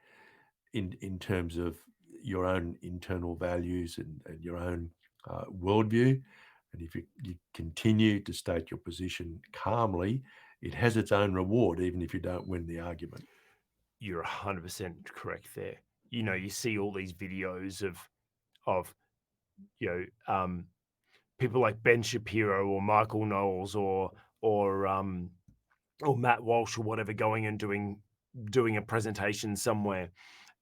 in terms of your own internal values and your own worldview. And if you continue to state your position calmly, it has its own reward, even if you don't win the argument. You're 100% correct there. You know, you see all these videos of you people like Ben Shapiro or Michael Knowles or or Matt Walsh or whatever going and doing a presentation somewhere,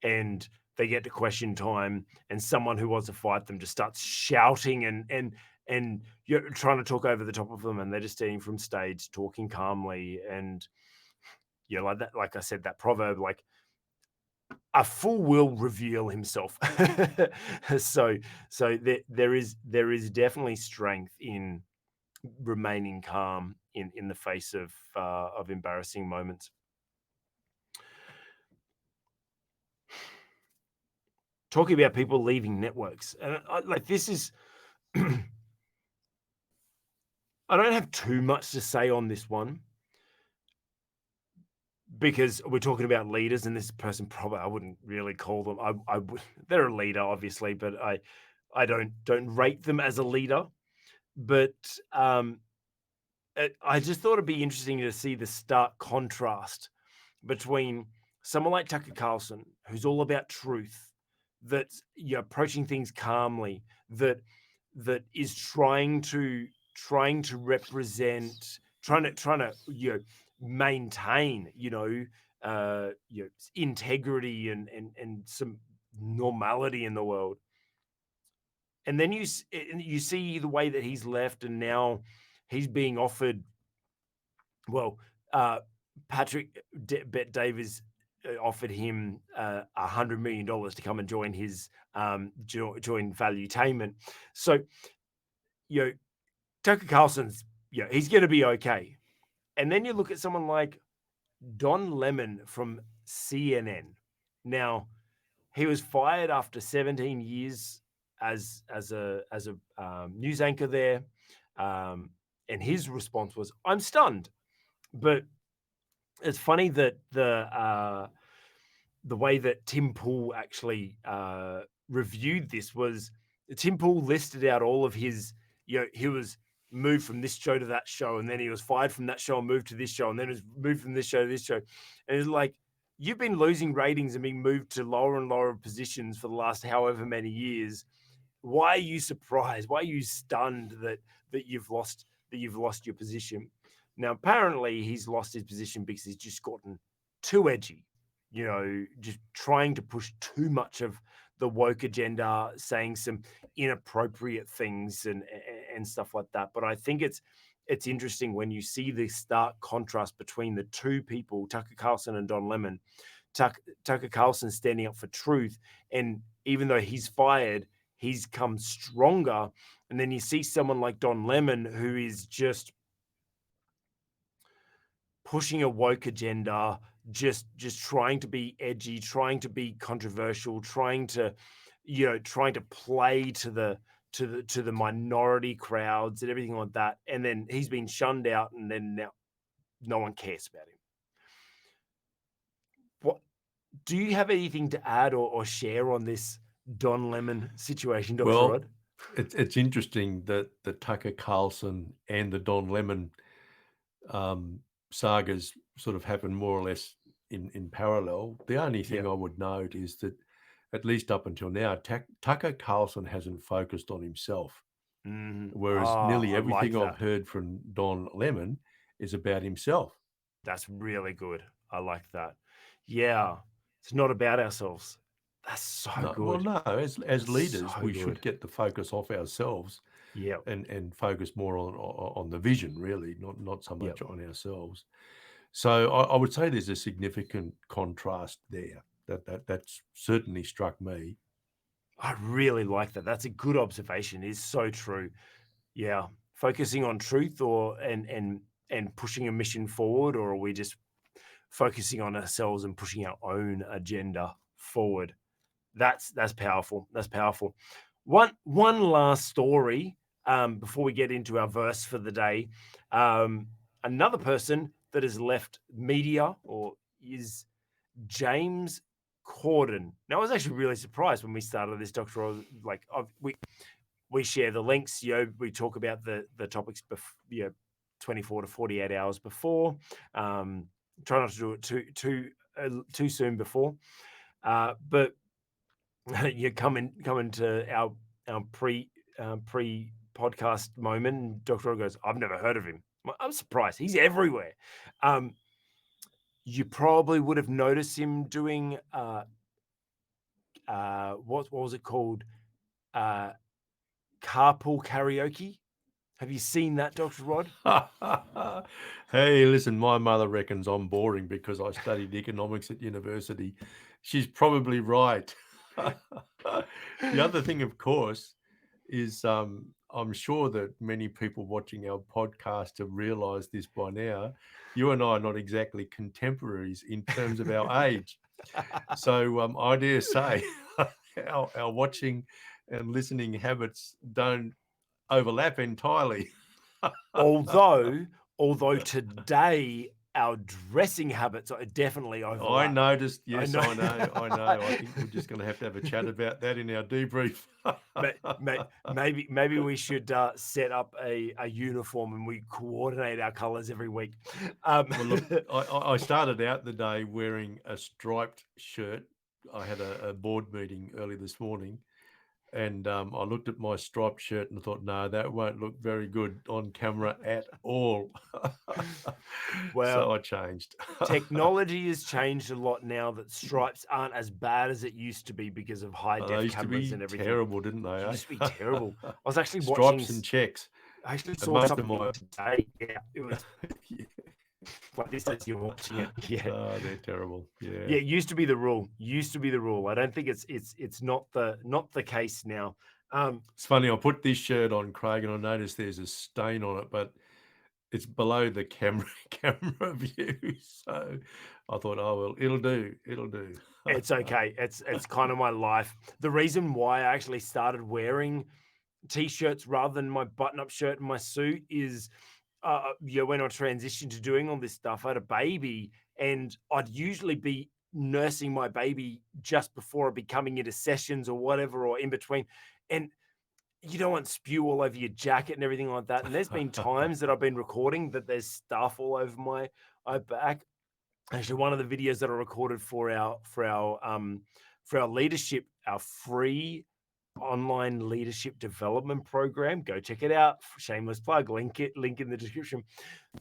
and they get to question time, and someone who wants to fight them just starts shouting and you're trying to talk over the top of them, and they're just standing from stage talking calmly. And like that, like I said, that proverb, like a fool will reveal himself. so there is definitely strength in remaining calm in the face of embarrassing moments. Talking about people leaving networks, and like this is, I don't have too much to say on this one because we're talking about leaders, and this person probably I wouldn't really call them. They're a leader, obviously, but I don't rate them as a leader. But I just thought it'd be interesting to see the stark contrast between someone like Tucker Carlson, who's all about truth, that's approaching things calmly, that is trying to represent, trying to maintain integrity and some normality in the world. And then you see the way that he's left, and now he's being offered, well, Patrick Bet Davis offered him $100 million to come and join his join Valuetainment. So you know, Tucker Carlson's he's going to be okay. And then you look at someone like Don Lemon from CNN. Now, he was fired after 17 years as a news anchor there, and his response was, "I'm stunned." But it's funny that the way that Tim Pool actually reviewed this was Tim Pool listed out all of his, he was moved from this show to that show, and then he was fired from that show and moved to this show, and then was moved from this show to this show. And it's like, you've been losing ratings and being moved to lower and lower positions for the last however many years. Why are you surprised? Why are you stunned that you've lost your position? Now, apparently, he's lost his position because he's just gotten too edgy, just trying to push too much of the woke agenda, saying some inappropriate things and stuff like that. But I think it's interesting when you see the stark contrast between the two people, Tucker Carlson and Don Lemon, Tucker Carlson standing up for truth, and even though he's fired, he's come stronger. And then you see someone like Don Lemon, who is just pushing a woke agenda, just trying to be edgy, trying to be controversial, trying to, trying to play to the minority crowds and everything like that. And then he's been shunned out, and then now no one cares about him. What do you have anything to add or share on this Don Lemon situation, Dr. Well, Rod? it's interesting that the Tucker Carlson and the Don Lemon sagas sort of happen more or less in parallel. The only thing Yeah. I would note is that, at least up until now, Tucker Carlson hasn't focused on himself, whereas nearly I like everything I've that. heard from Don Lemon is about himself. That's really good. I like that. Yeah. It's not about ourselves. That's so No, well, good. no, as That's leaders, so we should good. get the focus off ourselves Yep. and focus more on the vision, really, not so Yep. much on ourselves. So I would say there's a significant contrast there. That's certainly struck me. I really like that. That's a good observation. It's so true. Yeah. Focusing on truth and pushing a mission forward, or are we just focusing on ourselves and pushing our own agenda forward? That's powerful. That's powerful. One last story before we get into our verse for the day. Another person that has left media or is James Corden. Now, I was actually really surprised when we started this, Doctor. We share the links. We talk about the topics, 24 to 48 hours before. Try not to do it too soon before. But you come into our pre podcast moment, and Dr. O goes, "I've never heard of him." I'm surprised. He's everywhere. You probably would have noticed him doing what was it called? Uh, Carpool karaoke. Have you seen that, Dr. Rod? Hey, listen, my mother reckons I'm boring because I studied economics at university. She's probably right. The other thing, of course, is I'm sure that many people watching our podcast have realized this by now. You and I are not exactly contemporaries in terms of our age. So I dare say our watching and listening habits don't overlap entirely. although although today our dressing habits are definitely I overlap. noticed. I Yes, know. I know. I know. I think we're just going to have a chat about that in our debrief. Maybe we should set up a uniform and we coordinate our colors every week. Well, look, I started out the day wearing a striped shirt. I had a board meeting early this morning, and I looked at my striped shirt and thought, no, that won't look very good on camera at all. So Well, I changed. technology has changed a lot now that stripes aren't as bad as it used to be because of high They def used to cameras be and everything. terrible, didn't they? It Eh? used to be terrible. I was actually watching. Stripes and checks. I actually And saw most of something my today. Yeah, it was like this as you're watching it. Yeah, they're terrible. Yeah. yeah. It used to be the rule. Used to be the rule. I don't think it's not the case now. It's funny, I put this shirt on, Craig, and I noticed there's a stain on it, but it's below the camera camera view. So I thought, oh well, it'll do. It'll do. It's okay. It's kind of my life. The reason why I actually started wearing t-shirts rather than my button-up shirt and my suit is when I transitioned to doing all this stuff, I had a baby, and I'd usually be nursing my baby just before I'd be coming into sessions or whatever, or in between. And you don't want spew all over your jacket and everything like that. And there's been times that I've been recording that there's stuff all over my back. Actually, one of the videos that I recorded for our leadership, our free online leadership development program. Go check it out. Shameless plug. Link in the description.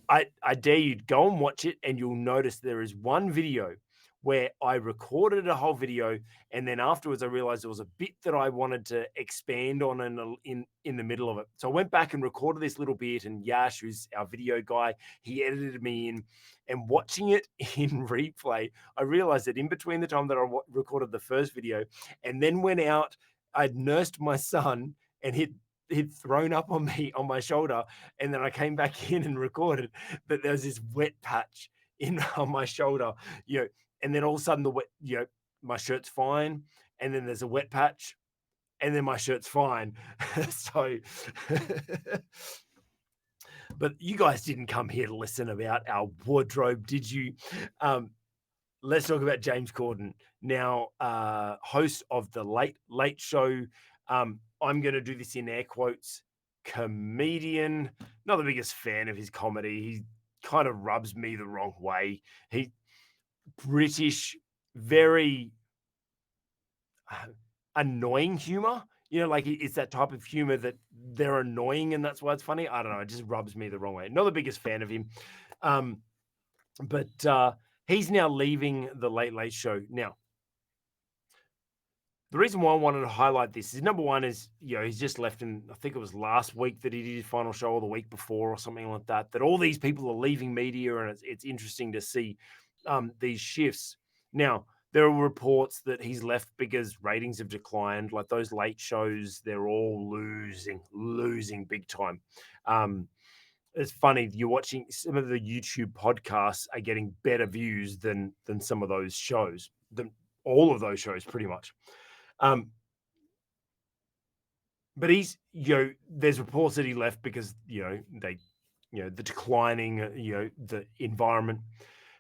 I dare you, go and watch it, and you'll notice there is one video where I recorded a whole video, and then afterwards I realized there was a bit that I wanted to expand on in the middle of it. So I went back and recorded this little bit, and Yash, who's our video guy, he edited me in. And watching it in replay, I realized that in between the time that I recorded the first video and then went out, I'd nursed my son, and he'd thrown up on me on my shoulder, and then I came back in and recorded that there was this wet patch in on my shoulder, and then all of a sudden my shirt's fine, and then there's a wet patch, and then my shirt's fine. So, but you guys didn't come here to listen about our wardrobe, did you? Let's talk about James Corden now, host of the Late Late Show. I'm going to do this in air quotes. Comedian, not the biggest fan of his comedy. He kind of rubs me the wrong way. He British, very annoying humor. Like it's that type of humor that they're annoying and that's why it's funny. I don't know. It just rubs me the wrong way. Not the biggest fan of him. But he's now leaving the Late Late Show. Now, the reason why I wanted to highlight this is number one is, he's just left in, I think it was last week that he did his final show or the week before or something like that, that all these people are leaving media, and it's interesting to see these shifts. Now, there are reports that he's left because ratings have declined. Like those late shows, they're all losing big time. It's funny, you're watching some of the YouTube podcasts are getting better views than some of those shows, than all of those shows pretty much. But there's reports that he left because, the declining, the environment.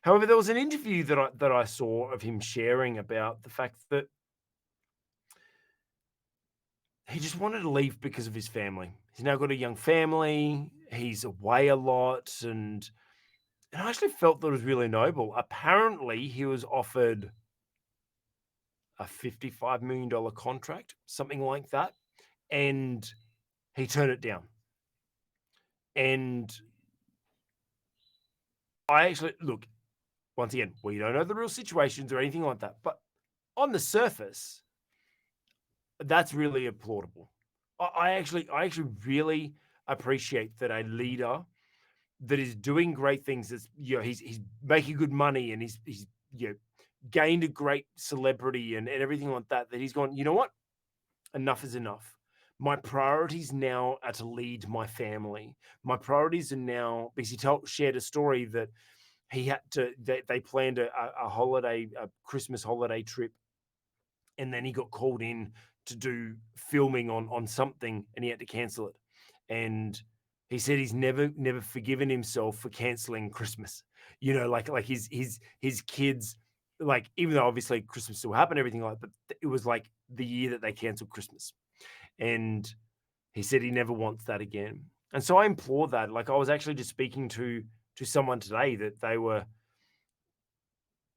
However, there was an interview that I saw of him sharing about the fact that he just wanted to leave because of his family. He's now got a young family. He's away a lot, and I actually felt that it was really noble. Apparently, he was offered a $55 million contract, something like that, and he turned it down. And I actually, look, once again, we don't know the real situations or anything like that, but on the surface, that's really applaudable. I actually really appreciate that a leader that is doing great things, that's, he's making good money, and he's gained a great celebrity and everything like that, that he's gone, you know what? Enough is enough. My priorities now are to lead my family. My priorities are now, because he shared a story that he had to, they planned a holiday, a Christmas holiday trip, and then he got called in to do filming on something, and he had to cancel it. And he said he's never forgiven himself for canceling Christmas. Like his kids, like, even though obviously Christmas still happened, everything like that, but it was like the year that they canceled Christmas. And he said he never wants that again. And so I implore that. Like, I was actually just speaking to someone today that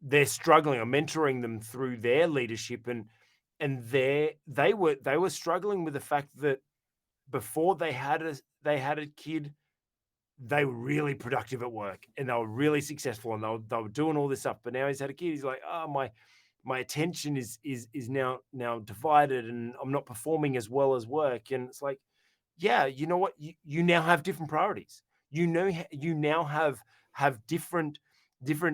they're struggling. I'm mentoring them through their leadership, and they were struggling with the fact that before they had a kid, they were really productive at work, and they were really successful, and they were doing all this stuff. But now he's had a kid. He's like, oh, my attention is now divided, and I'm not performing as well as work. And it's like, yeah, you know what? You now have different priorities. You now have different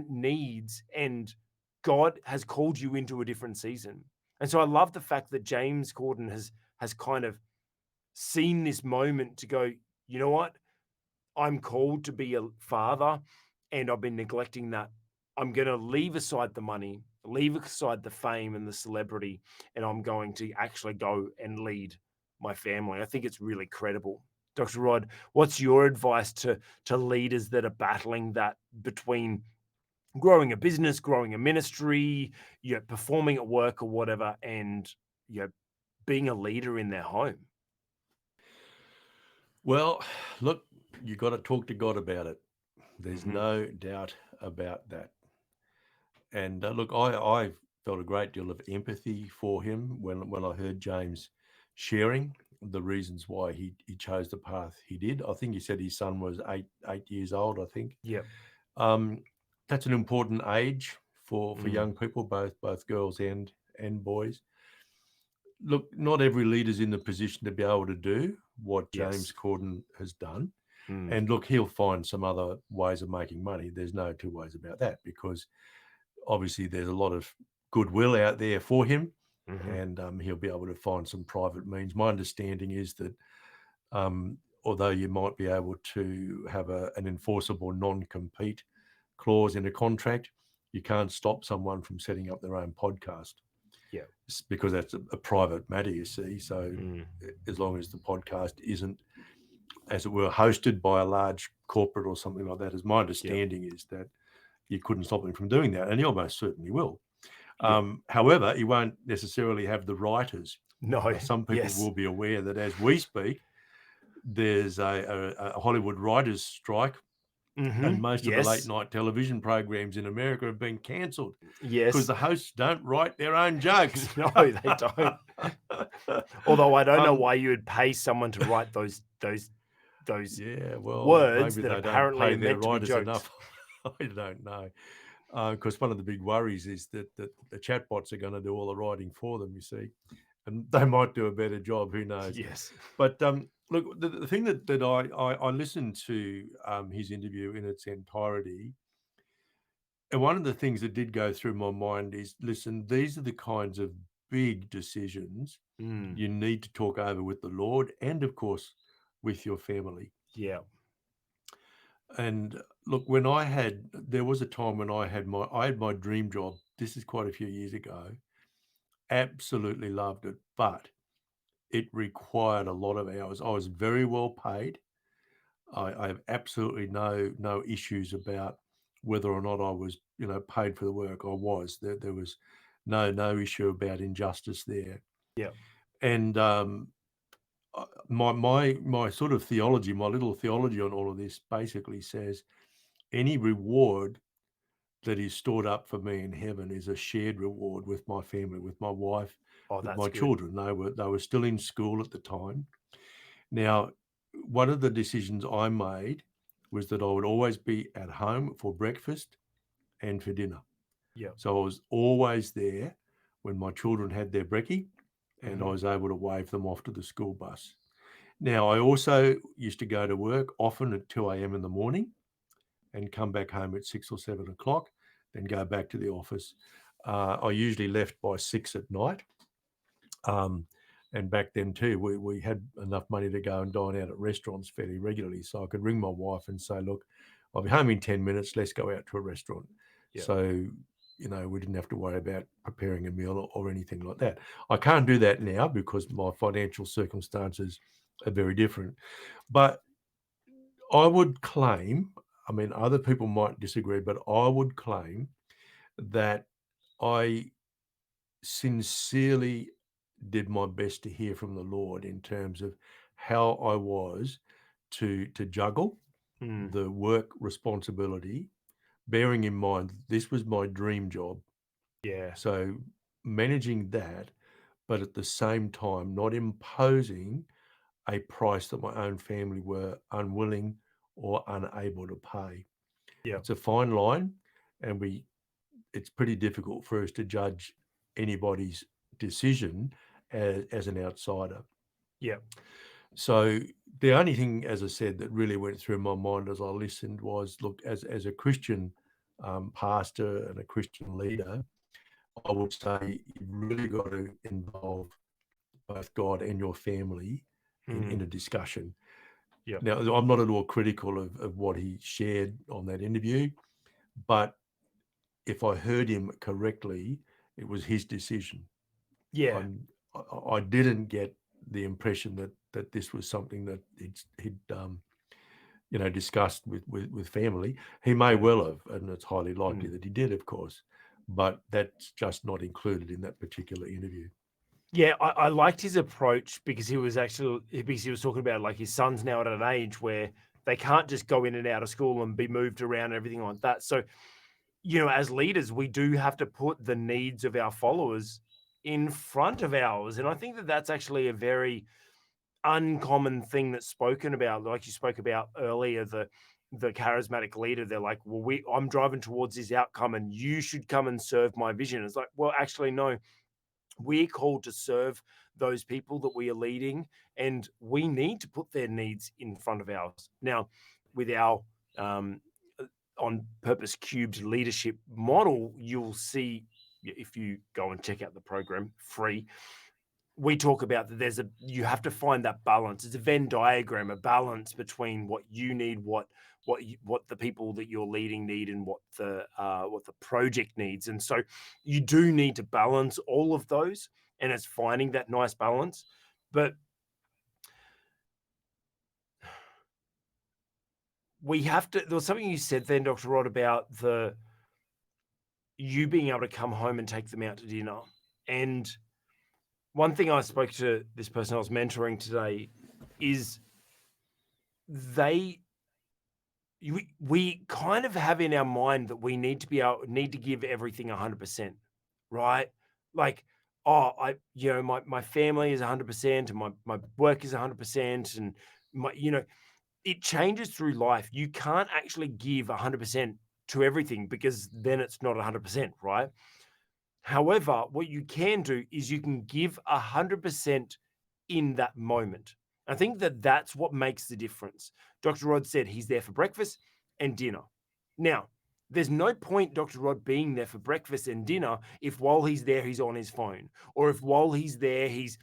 needs, and God has called you into a different season. And so I love the fact that James Corden has kind of seen this moment to go, you know what? I'm called to be a father, and I've been neglecting that. I'm going to leave aside the money, leave aside the fame and the celebrity, and I'm going to actually go and lead my family. I think it's really credible. Dr. Rod, what's your advice to leaders that are battling that between growing a business, growing a ministry, performing at work or whatever, and being a leader in their home? Well, look, you got to talk to God about it. There's Mhm. no doubt about that. And look, I felt a great deal of empathy for him when I heard James sharing the reasons why he chose the path he did. I think he said his son was eight years old, I think. Yep. Um, that's an important age for Mm. young people, both girls and boys. Look, not every leader's in the position to be able to do what James Yes. Corden has done. Mm. And look, he'll find some other ways of making money. There's no two ways about that, because obviously there's a lot of goodwill out there for him, Mhm. and he'll be able to find some private means. My understanding is that although you might be able to have an enforceable non-compete clause in a contract, you can't stop someone from setting up their own podcast. Yeah. Because that's a private matter, you see. So Mm. as long as the podcast isn't, as it were, hosted by a large corporate or something like that, as my Yeah. understanding is, that you couldn't stop him from doing that, and he almost certainly will. Yeah. However, he won't necessarily have the writers. No. Some people Yes. will be aware that as we speak, there's a Hollywood writers' strike, and most of the late Yes. night television programs in America have been cancelled because Yes. the hosts don't write their own jokes. No, they don't. Although I don't know um, why you would pay someone to write those yeah, well, words maybe that they don't apparently pay are their meant to be writers jokes. enough. I don't know. Because one of the big worries is that the chatbots are going to do all the writing for them, you see, and they might do a better job. Who knows? Yes. But look, the thing that I listened to his interview in its entirety, and one of the things that did go through my mind is, listen, these are the kinds of big decisions Mm. you need to talk over with the Lord, and of course with your family. Yeah. And look, there was a time when I had my dream job. This is quite a few years ago. Absolutely loved it, but it required a lot of hours. I was very well paid. I have absolutely no issues about whether or not I was, paid for the work. I was. There was no issue about injustice there. Yeah. And my sort of theology, my little theology on all of this, basically says any reward that is stored up for me in heaven is a shared reward with my family, with my wife, Oh, with that's my good. children. They were still in school at the time. Now, one of the decisions I made was that I would always be at home for breakfast and for dinner. Yeah. So I was always there when my children had their brekkie, and I Mhm. was able to wave them off to the school bus. Now, I also used to go to work often at 2 a.m. in the morning and come back home at 6 or 7 o'clock, then go back to the office. I usually left by 6 at night. And back then too, we had enough money to go and dine out at restaurants fairly regularly. So I could ring my wife and say, look, I'll be home in 10 minutes. Let's go out to a restaurant. Yeah. So, we didn't have to worry about preparing a meal or anything like that. I can't do that now because my financial circumstances are very different. But I would claim, I mean, other people might disagree, but I would claim that I sincerely did my best to hear from the Lord in terms of how I was to juggle Mm. the work responsibility, bearing in mind this was my dream job. Yeah. So managing that, but at the same time not imposing a price that my own family were unwilling or unable to pay. Yeah. It's a fine line, and it's pretty difficult for us to judge anybody's decision as an outsider. Yeah. So the only thing, as I said, that really went through my mind as I listened was, look, as a Christian pastor and a Christian leader, I would say you've really got to involve both God and your family in Mm. a discussion. Yeah. Now, I'm not at all critical of what he shared on that interview, but if I heard him correctly, it was his decision. Yeah. I'm, I didn't get the impression that this was something that he'd discussed with family. He may Yeah. well have, and it's highly likely Mm. that he did, of course, but that's just not included in that particular interview. Yeah, I liked his approach because he was talking about like his son's now at an age where they can't just go in and out of school and be moved around and everything like that. So, as leaders, we do have to put the needs of our followers in front of ours. And I think that that's actually a very uncommon thing that's spoken about, like you spoke about earlier, the charismatic leader, they're like, well, I'm driving towards this outcome and you should come and serve my vision. It's like, well, actually, no, we're called to serve those people that we are leading, and we need to put their needs in front of ours. Now, with our um, on Purpose Cubed leadership model, you'll see if you go and check out the program free. We talk about that you have to find that balance. It's a Venn diagram, a balance between what you need, what the people that you're leading need, and what the project needs. And so you do need to balance all of those, and it's finding that nice balance. But we have to. There was something you said then, Dr. Rod, about you being able to come home and take them out to dinner. And one thing I spoke to this person I was mentoring today is they we kind of have in our mind that we need to give everything 100%, right? Like, oh, my family is 100% and my work is 100% and it changes through life. You can't actually give 100% to everything because then it's not 100%, right? However, what you can do is you can give 100% in that moment. I think that that's what makes the difference. Dr. Rod said he's there for breakfast and dinner. Now, there's no point Dr. Rod being there for breakfast and dinner if while he's there he's on his phone, or if while he's there he's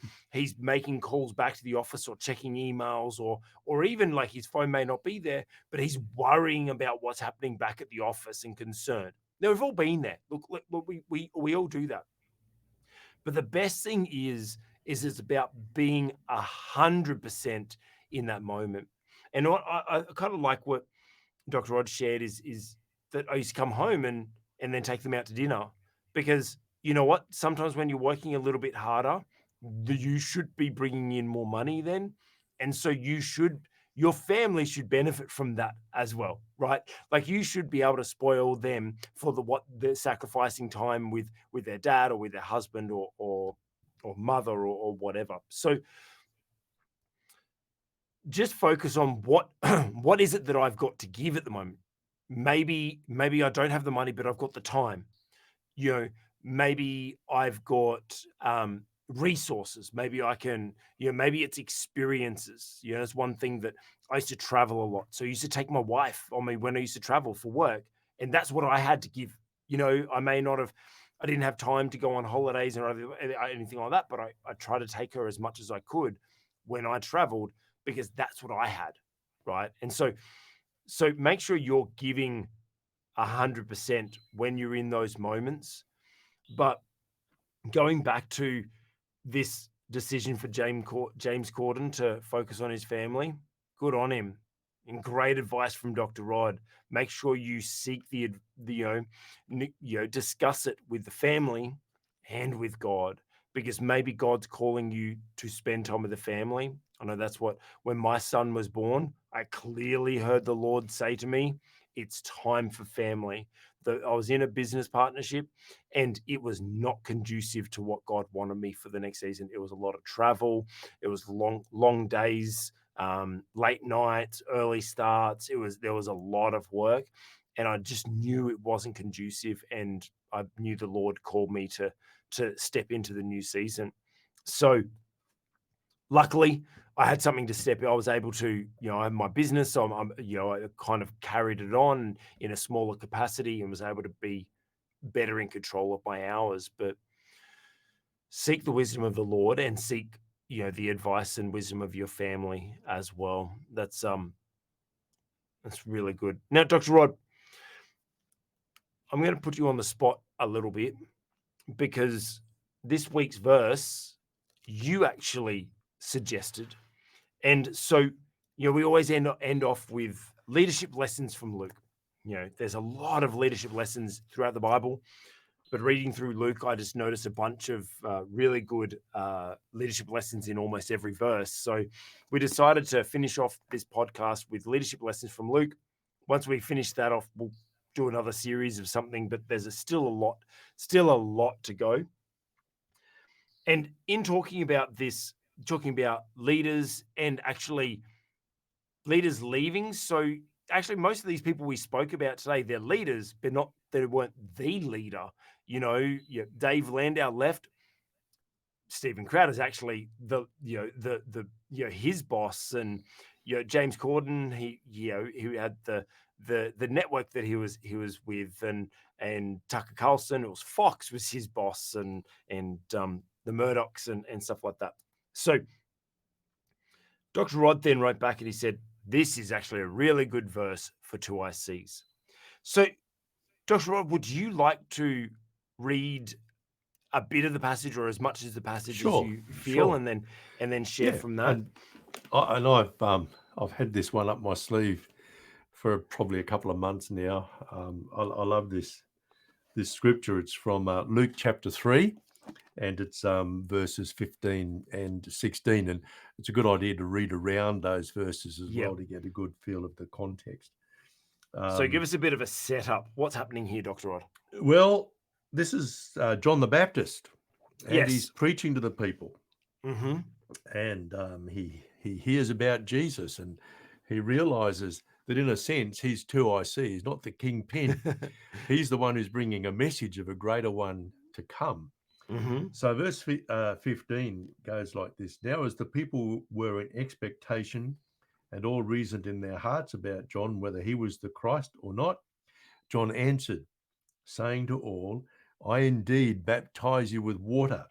making calls back to the office or checking emails, or even like his phone may not be there, but he's worrying about what's happening back at the office and concerned. Now, we've all been there. Look, we all do that. But the best thing is it's about being 100% in that moment. And what I kind of like what Dr. Rod shared is that I used to come home and then take them out to dinner, because you know what? Sometimes when you're working a little bit harder, you should be bringing in more money then, and so your family should benefit from that as well, right? Like you should be able to spoil them for what they're sacrificing time with their dad or with their husband or mother or whatever. So just focus on what what is it that I've got to give at the moment. Maybe I don't have the money, but I've got the time. You know, maybe I've got resources. Maybe I can, maybe it's experiences. That's one thing that I used to travel a lot. So I used to take my wife on me when I used to travel for work, and that's what I had to give. I didn't have time to go on holidays or anything like that, but I tried to take her as much as I could when I traveled because that's what I had, right? And so make sure you're giving 100% when you're in those moments. But going back to this decision for James Corden to focus on his family, good on him. And great advice from Dr. Rod. Make sure you seek discuss it with the family and with God, because maybe God's calling you to spend time with the family. I know that's when my son was born, I clearly heard the Lord say to me, it's time for family. I was in a business partnership and it was not conducive to what God wanted me for the next season. It was a lot of travel. It was long days, late nights, early starts. There was a lot of work, and I just knew it wasn't conducive. And I knew the Lord called me to step into the new season. So luckily, I had something to step in. I was able to, I have my business, so I kind of carried it on in a smaller capacity and was able to be better in control of my hours. But seek the wisdom of the Lord and seek, the advice and wisdom of your family as well. That's really good. Now, Dr. Rod, I'm going to put you on the spot a little bit, because this week's verse you actually suggested. And so, we always end off with leadership lessons from Luke. There's a lot of leadership lessons throughout the Bible, but reading through Luke, I just noticed a bunch of really good leadership lessons in almost every verse. So we decided to finish off this podcast with leadership lessons from Luke. Once we finish that off, we'll do another series of something, but there's still a lot to go. And in talking about leaders and actually leaders leaving. So actually most of these people we spoke about today, they're leaders, but not they weren't the leader. Dave Landau left. Stephen Crowder's actually his boss, and James Corden, he had the network that he was with, and Tucker Carlson, it was Fox was his boss, and the Murdochs and stuff like that. So Dr. Rod then wrote back and he said, this is actually a really good verse for 2ICs. So, Dr. Rod, would you like to read a bit of the passage or as much as the passage as Sure, you feel, sure. and then share Yeah, from that? and I've had this one up my sleeve for probably a couple of months now. I love this scripture. It's from Luke chapter 3, and it's verses 15 and 16, and it's a good idea to read around those verses as Yeah. well to get a good feel of the context. So give us a bit of a setup. What's happening here, Dr. Rod? Well, this is John the Baptist, and he's Yes. preaching to the people. Mm-hmm. And he hears about Jesus, and he realizes that in a sense he's 2IC. He's not the kingpin. He's the one who's bringing a message of a greater one to come. Mm-hmm. So verse 15 goes like this. Now as the people were in expectation and all reasoned in their hearts about John, whether he was the Christ or not, John answered, saying to all, I indeed baptize you with water,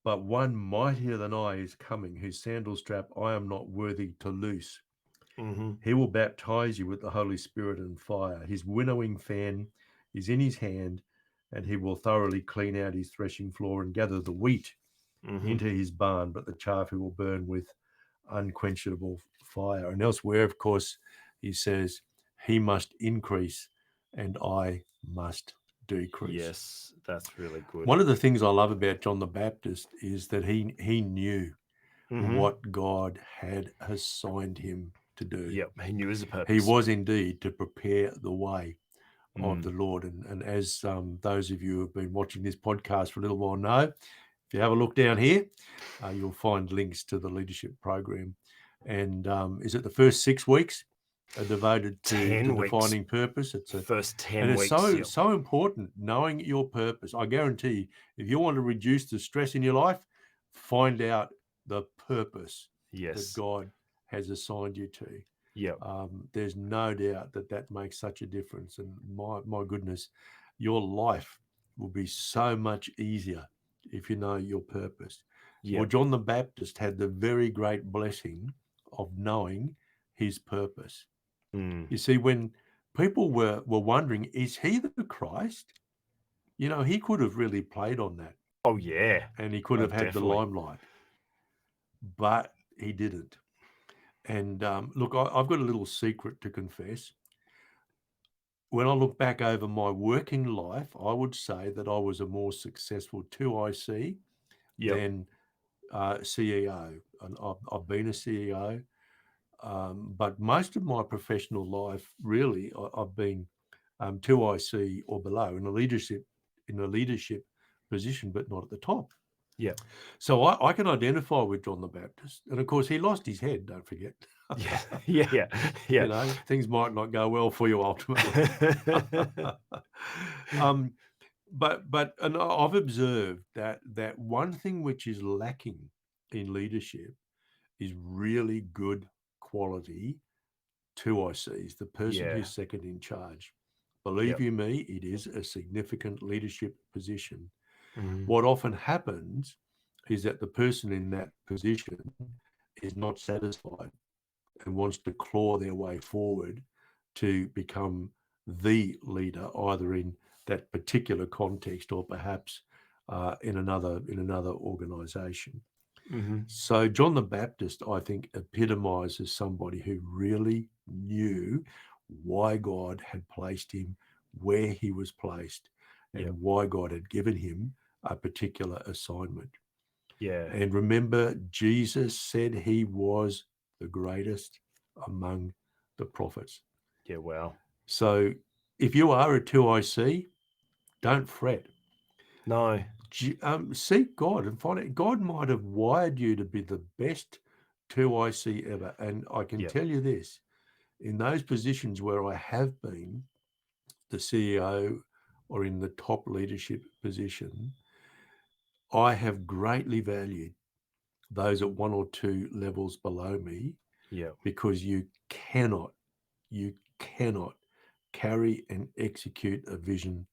but one mightier than I is coming, whose sandal strap I am not worthy to loose. Mm-hmm. He will baptize you with the Holy Spirit and fire. His winnowing fan is in his hand, and he will thoroughly clean out his threshing floor and gather the wheat Mm-hmm. into his barn, but the chaff he will burn with unquenchable fire. And elsewhere, of course, he says, he must increase and I must decrease. Yes, that's really good. One of the things I love about John the Baptist is that he knew what God had assigned him to do. Yep, he knew his purpose. He was indeed to prepare the way of the Mm. Lord. And as those of you who have been watching this podcast for a little while know, if you have a look down here, you'll find links to the leadership program. And is it the first 6 weeks are devoted to 10 weeks. defining purpose? It's First 10 and it's weeks. so important knowing your purpose. I guarantee if you want to reduce the stress in your life, find out the purpose that Yes. God has assigned you to. Yep. There's no doubt that makes such a difference. And my goodness, your life will be so much easier if you know your purpose. Yep. Well, John the Baptist had the very great blessing of knowing his purpose. Mm. You see, when people were wondering, is he the Christ? You know, he could have really played on that. Oh, yeah. And he could have had definitely. the limelight. But he didn't. And look, I've got a little secret to confess. When I look back over my working life, I would say that I was a more successful 2IC than CEO. And I've been a CEO, but most of my professional life, really, I've been 2IC or below in a leadership position, but not at the top. Yeah. So I can identify with John the Baptist, and of course he lost his head. Don't forget. Yeah. You know, things might not go well for you ultimately. But I've observed that one thing which is lacking in leadership is really good quality 2ICs, the person who's second in charge. Believe you me, it is a significant leadership position. Mm. What often happens is that the person in that position is not satisfied and wants to claw their way forward to become the leader, either in that particular context or perhaps in another organization. Mm-hmm. So John the Baptist, I think, epitomizes somebody who really knew why God had placed him where he was placed and why God had given him a particular assignment. Yeah. And remember, Jesus said he was the greatest among the prophets. Yeah, wow. So if you are a 2IC, don't fret. No. Seek God and find out. God might have wired you to be the best 2IC ever. And I can tell you this, in those positions where I have been the CEO or in the top leadership position, I have greatly valued those at 1 or 2 levels below me, Yeah. because you cannot carry and execute a vision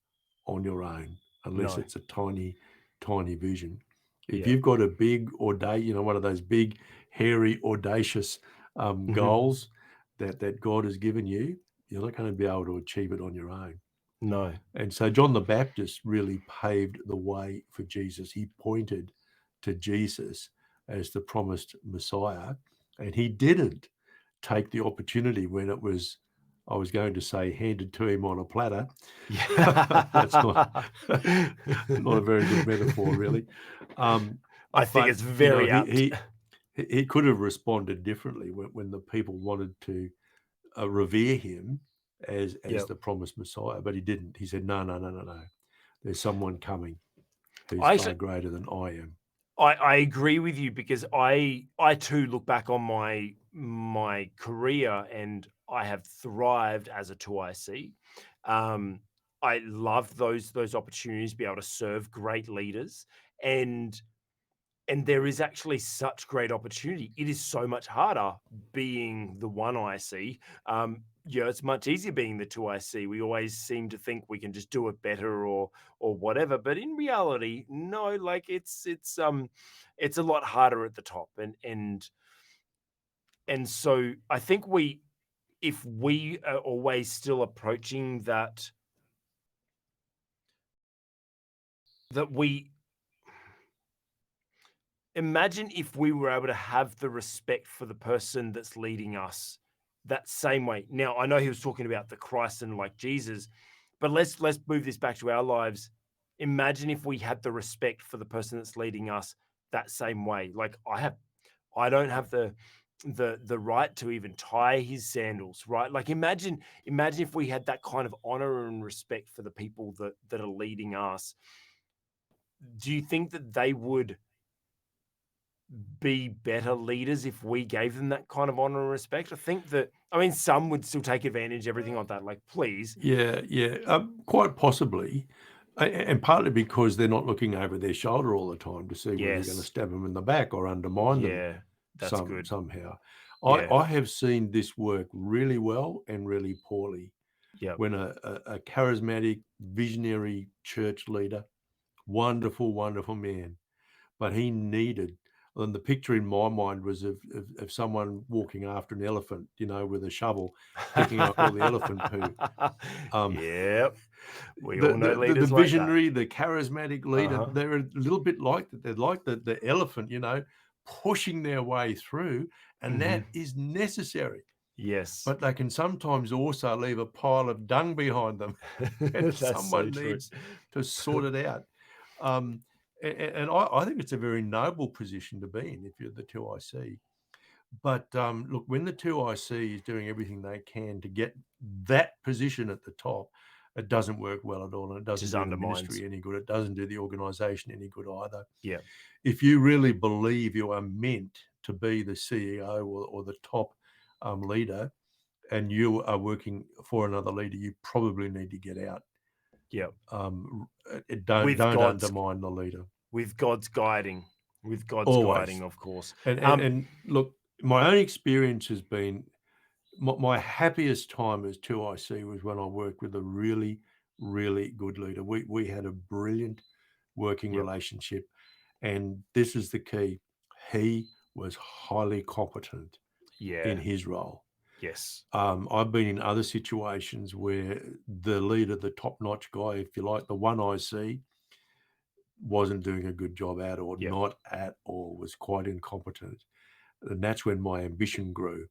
on your own unless No. it's a tiny, tiny vision. If Yeah. you've got a big, one of those big, hairy, audacious goals that God has given you, you're not going to be able to achieve it on your own. No. And so John the Baptist really paved the way for Jesus. He pointed to Jesus as the promised Messiah, and he didn't take the opportunity when it was, I was going to say, handed to him on a platter. That's not not a very good metaphor, really. I think But it's very apt. he could have responded differently when the people wanted to revere him as Yep. the promised Messiah, but he didn't. He said, no. There's someone coming who's I far actually, greater than I am. I agree with you because I too look back on my career and I have thrived as a 2IC. Um, I loved those opportunities to be able to serve great leaders, and there is actually such great opportunity. It is so much harder being the one IC. Yeah, it's much easier being the two IC. We always seem to think we can just do it better or whatever, but in reality, no. Like it's a lot harder at the top, and so I think if we are always still approaching that we imagine if we were able to have the respect for the person that's leading us that same way. Now, I know he was talking about the Christ and like Jesus, but let's move this back to our lives. Imagine if we had the respect for the person that's leading us that same way. Like I don't have the right to even tie his sandals, right? Like imagine if we had that kind of honor and respect for the people that are leading us. Do you think that they would be better leaders if we gave them that kind of honor and respect? I think that, I mean, some would still take advantage, everything like that. Like, please. Yeah, quite possibly, and partly because they're not looking over their shoulder all the time to see whether they're going to Yes. stab them in the back or undermine them Yeah. That's good. somehow. Yeah. I have seen this work really well and really poorly Yep. when a charismatic, visionary church leader, wonderful, wonderful man, but he needed. And the picture in my mind was of someone walking after an elephant, with a shovel, picking up all the elephant poo. Yep. We The all know the leaders like that. visionary, the charismatic leader, Uh-huh. they're a little bit like that. They're like the elephant, pushing their way through, and Mhm. that is necessary. Yes. But they can sometimes also leave a pile of dung behind them, and That's so someone true. needs to sort it out. Um, and I think it's a very noble position to be in if you're the 2IC. But look, when the 2IC is doing everything they can to get that position at the top, it doesn't work well at all, and it doesn't Just do the undermines. ministry any good. It doesn't do the organisation any good either. Yeah. If you really believe you are meant to be the CEO or the top leader, and you are working for another leader, you probably need to get out. Yeah. Don't With God's undermine the leader. with God's guiding. With God's Always. guiding, of course. And look, my own experience has been my happiest time as 2IC was when I worked with a really, really good leader. We had a brilliant working Yep. relationship, and this is the key. He was highly competent in Yeah. his role. Yes. I've been in other situations where the leader, the top-notch guy, if you like, the one I see, wasn't doing a good job at all, Yep. not at all, was quite incompetent. And that's when my ambition grew.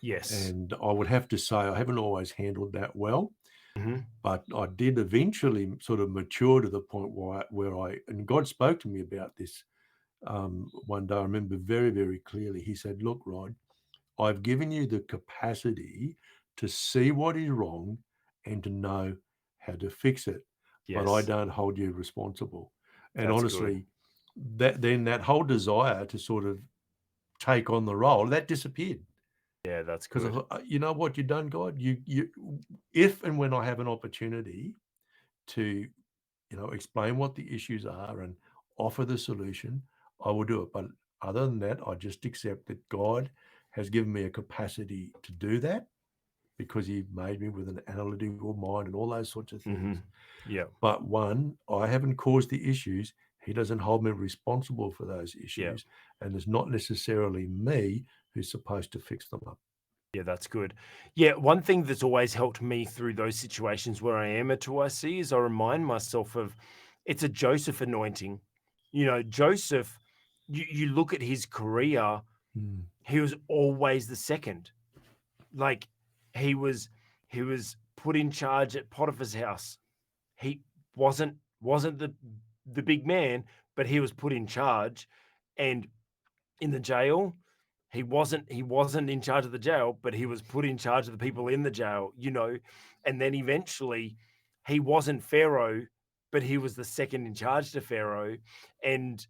Yes. And I would have to say I haven't always handled that well, Mhm. but I did eventually sort of mature to the point and God spoke to me about this one day. I remember very, very clearly. He said, "Look, Rod, I've given you the capacity to see what is wrong and to know how to fix it, but I Yes. don't hold you responsible." And That's good. honestly, that whole desire to sort of take on the role, that disappeared. Yeah, that's Because good. you know what you've done, God? If and when I have an opportunity to, explain what the issues are and offer the solution, I will do it. But other than that, I just accept that God has given me a capacity to do that because He made me with an analytical mind and all those sorts of things. Yeah, But one, I haven't caused the issues. He doesn't hold me responsible for those yeah. issues. And it's not necessarily me who's supposed to fix them up. Yeah, that's good. Yeah, one thing that's always helped me through those situations where I am a 2IC is I remind myself of it's a Joseph anointing. You know, Joseph, you look at his career, Mm. he was always the second. Like he was he was put in charge at Potiphar's house. He wasn't the big man, but he was put in charge. And in the jail, he wasn't in charge of the jail, but he was put in charge of the people in the jail, you know. And then eventually he wasn't Pharaoh, but he was the second in charge to Pharaoh. And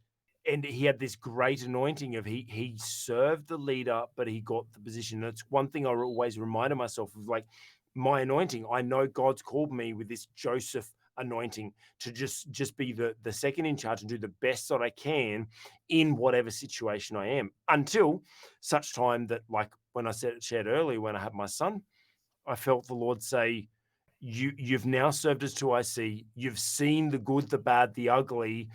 he had this great anointing of he served the leader, but he got the position. That's one thing I always reminded myself of, like my anointing. I know God's called me with this Joseph anointing to just be the second in charge and do the best that I can in whatever situation I am, until such time that, like when I shared earlier, when I had my son, I felt the Lord say, you've now served as 2IC. You've seen the good, the bad, the ugly.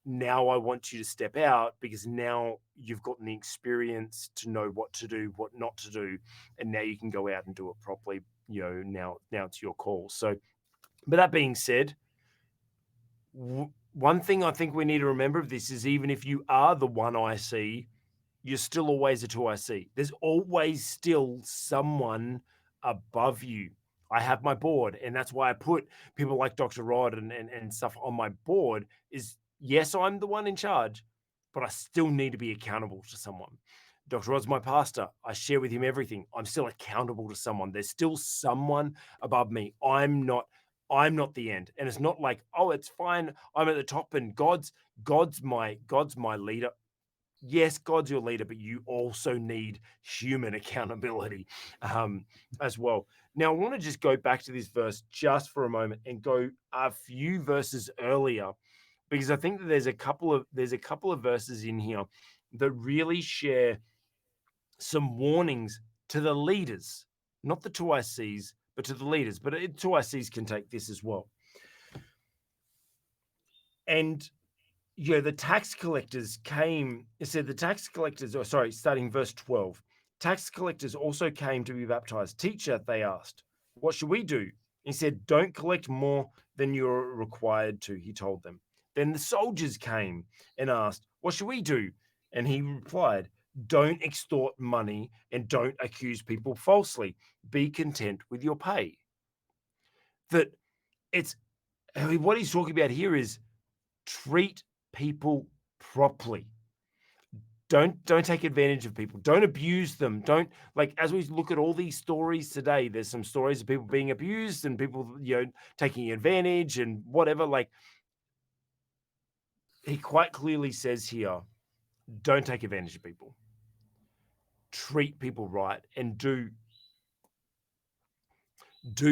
Now I want you to step out because now you've gotten the experience to know what to do, what not to do, and now you can go out and do it properly. You know, now it's your call. So, but that being said, one thing I think we need to remember of this is, even if you are the 1IC, you're still always a 2IC. There's always still someone above you. I have my board, and that's why I put people like Dr. Rod and stuff on my board. Is yes, I'm the one in charge, but I still need to be accountable to someone. Dr. Rod's my pastor. I share with him everything. I'm still accountable to someone. There's still someone above me. I'm not the end. And it's not like, oh, it's fine. I'm at the top and God's my leader. Yes, God's your leader, but you also need human accountability as well. Now, I want to just go back to this verse just for a moment and go a few verses earlier, because I think that there's a couple of verses in here that really share some warnings to the leaders, not the 2ICs, but to the leaders. But 2ICs can take this as well. And the tax collectors came. It said the tax collectors, or sorry, starting verse 12. Tax collectors also came to be baptized. Teacher, they asked, what should we do? He said, don't collect more than you're required to, he told them. Then the soldiers came and asked, what should we do? And he replied, don't extort money and don't accuse people falsely. Be content with your pay. That it's what he's talking about here is treat people properly. Don't take advantage of people. Don't abuse them. Don't, like, as we look at all these stories today, there's some stories of people being abused and people, taking advantage and whatever. Like, he quite clearly says here, don't take advantage of people. Treat people right and do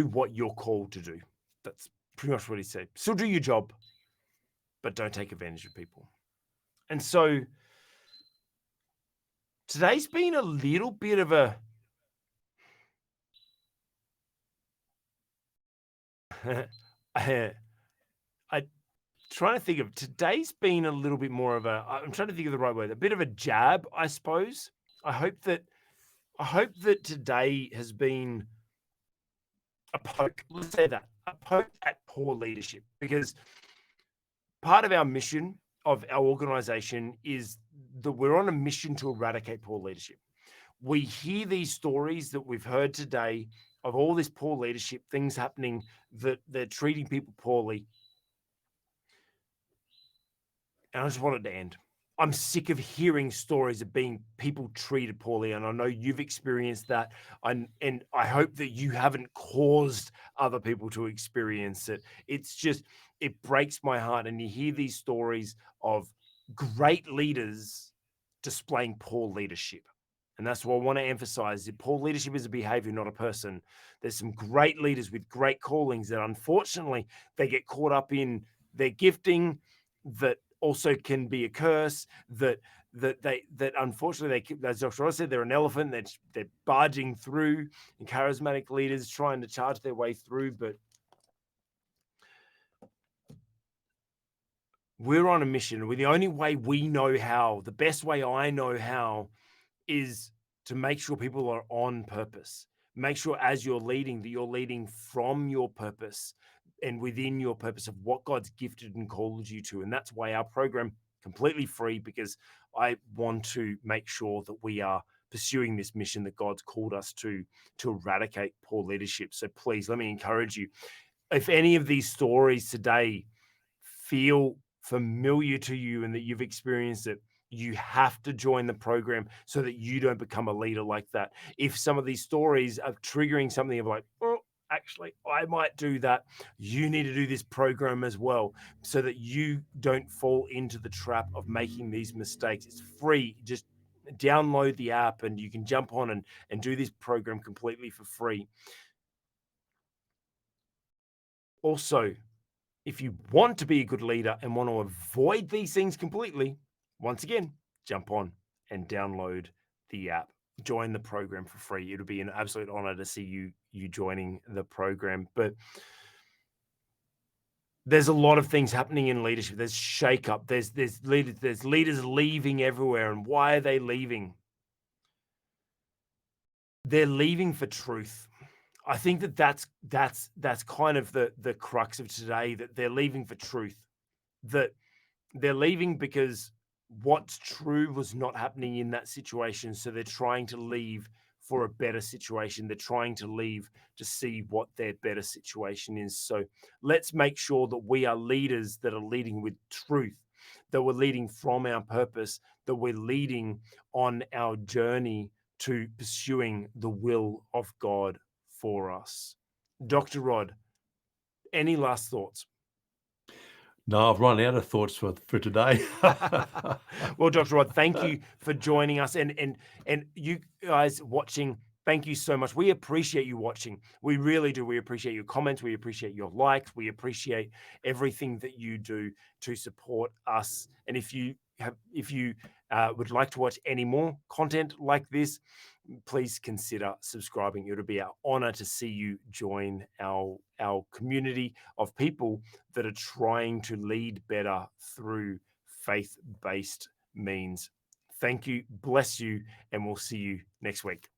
what you're called to do. That's pretty much what he said. Still do your job, but don't take advantage of people. And so today's been a little bit of a I trying to think of today's been a little bit more of a, I'm trying to think of the right word, a bit of a jab, I suppose. I hope that today has been a poke, let's say that, a poke at poor leadership, because part of our mission of our organization is that we're on a mission to eradicate poor leadership. We hear these stories that we've heard today of all this poor leadership, things happening, that they're treating people poorly. And I just want it to end. I'm sick of hearing stories of being people treated poorly, and I know you've experienced that. And I hope that you haven't caused other people to experience it. It's just, it breaks my heart. And you hear these stories of great leaders displaying poor leadership. And that's what I want to emphasize. That poor leadership is a behavior, not a person. There's some great leaders with great callings that unfortunately they get caught up in their gifting that also can be a curse, that unfortunately as Dr. Ross said, they're an elephant, they're barging through, and charismatic leaders trying to charge their way through. But we're on a mission. The only way we know how, the best way I know how, is to make sure people are on purpose. Make sure as you're leading that you're leading from your purpose and within your purpose of what God's gifted and called you to. And that's why our program completely free, because I want to make sure that we are pursuing this mission that God's called us to eradicate poor leadership. So please let me encourage you. If any of these stories today feel familiar to you and that you've experienced it, you have to join the program so that you don't become a leader like that. If some of these stories are triggering something of like, oh, actually, I might do that, you need to do this program as well so that you don't fall into the trap of making these mistakes. It's free. Just download the app and you can jump on and do this program completely for free. Also, if you want to be a good leader and want to avoid these things completely, once again, jump on and download the app. Join the program for free. It'll be an absolute honor to see you joining the program. But there's a lot of things happening in leadership. There's shakeup. There's leaders leaving everywhere. And why are they leaving? They're leaving for truth. I think that's kind of the crux of today, that they're leaving for truth. That they're leaving because what's true was not happening in that situation. So they're trying to leave for a better situation. They're trying to leave to see what their better situation is. So let's make sure that we are leaders that are leading with truth, that we're leading from our purpose, that we're leading on our journey to pursuing the will of God for us. Dr. Rod, any last thoughts? No, I've run out of thoughts for today. Well, Dr. Rod, thank you for joining us, and you guys watching. Thank you so much. We appreciate you watching. We really do. We appreciate your comments. We appreciate your likes. We appreciate everything that you do to support us. And if you would like to watch any more content like this, please consider subscribing. It would be our honor to see you join our community of people that are trying to lead better through faith-based means. Thank you, bless you, and we'll see you next week.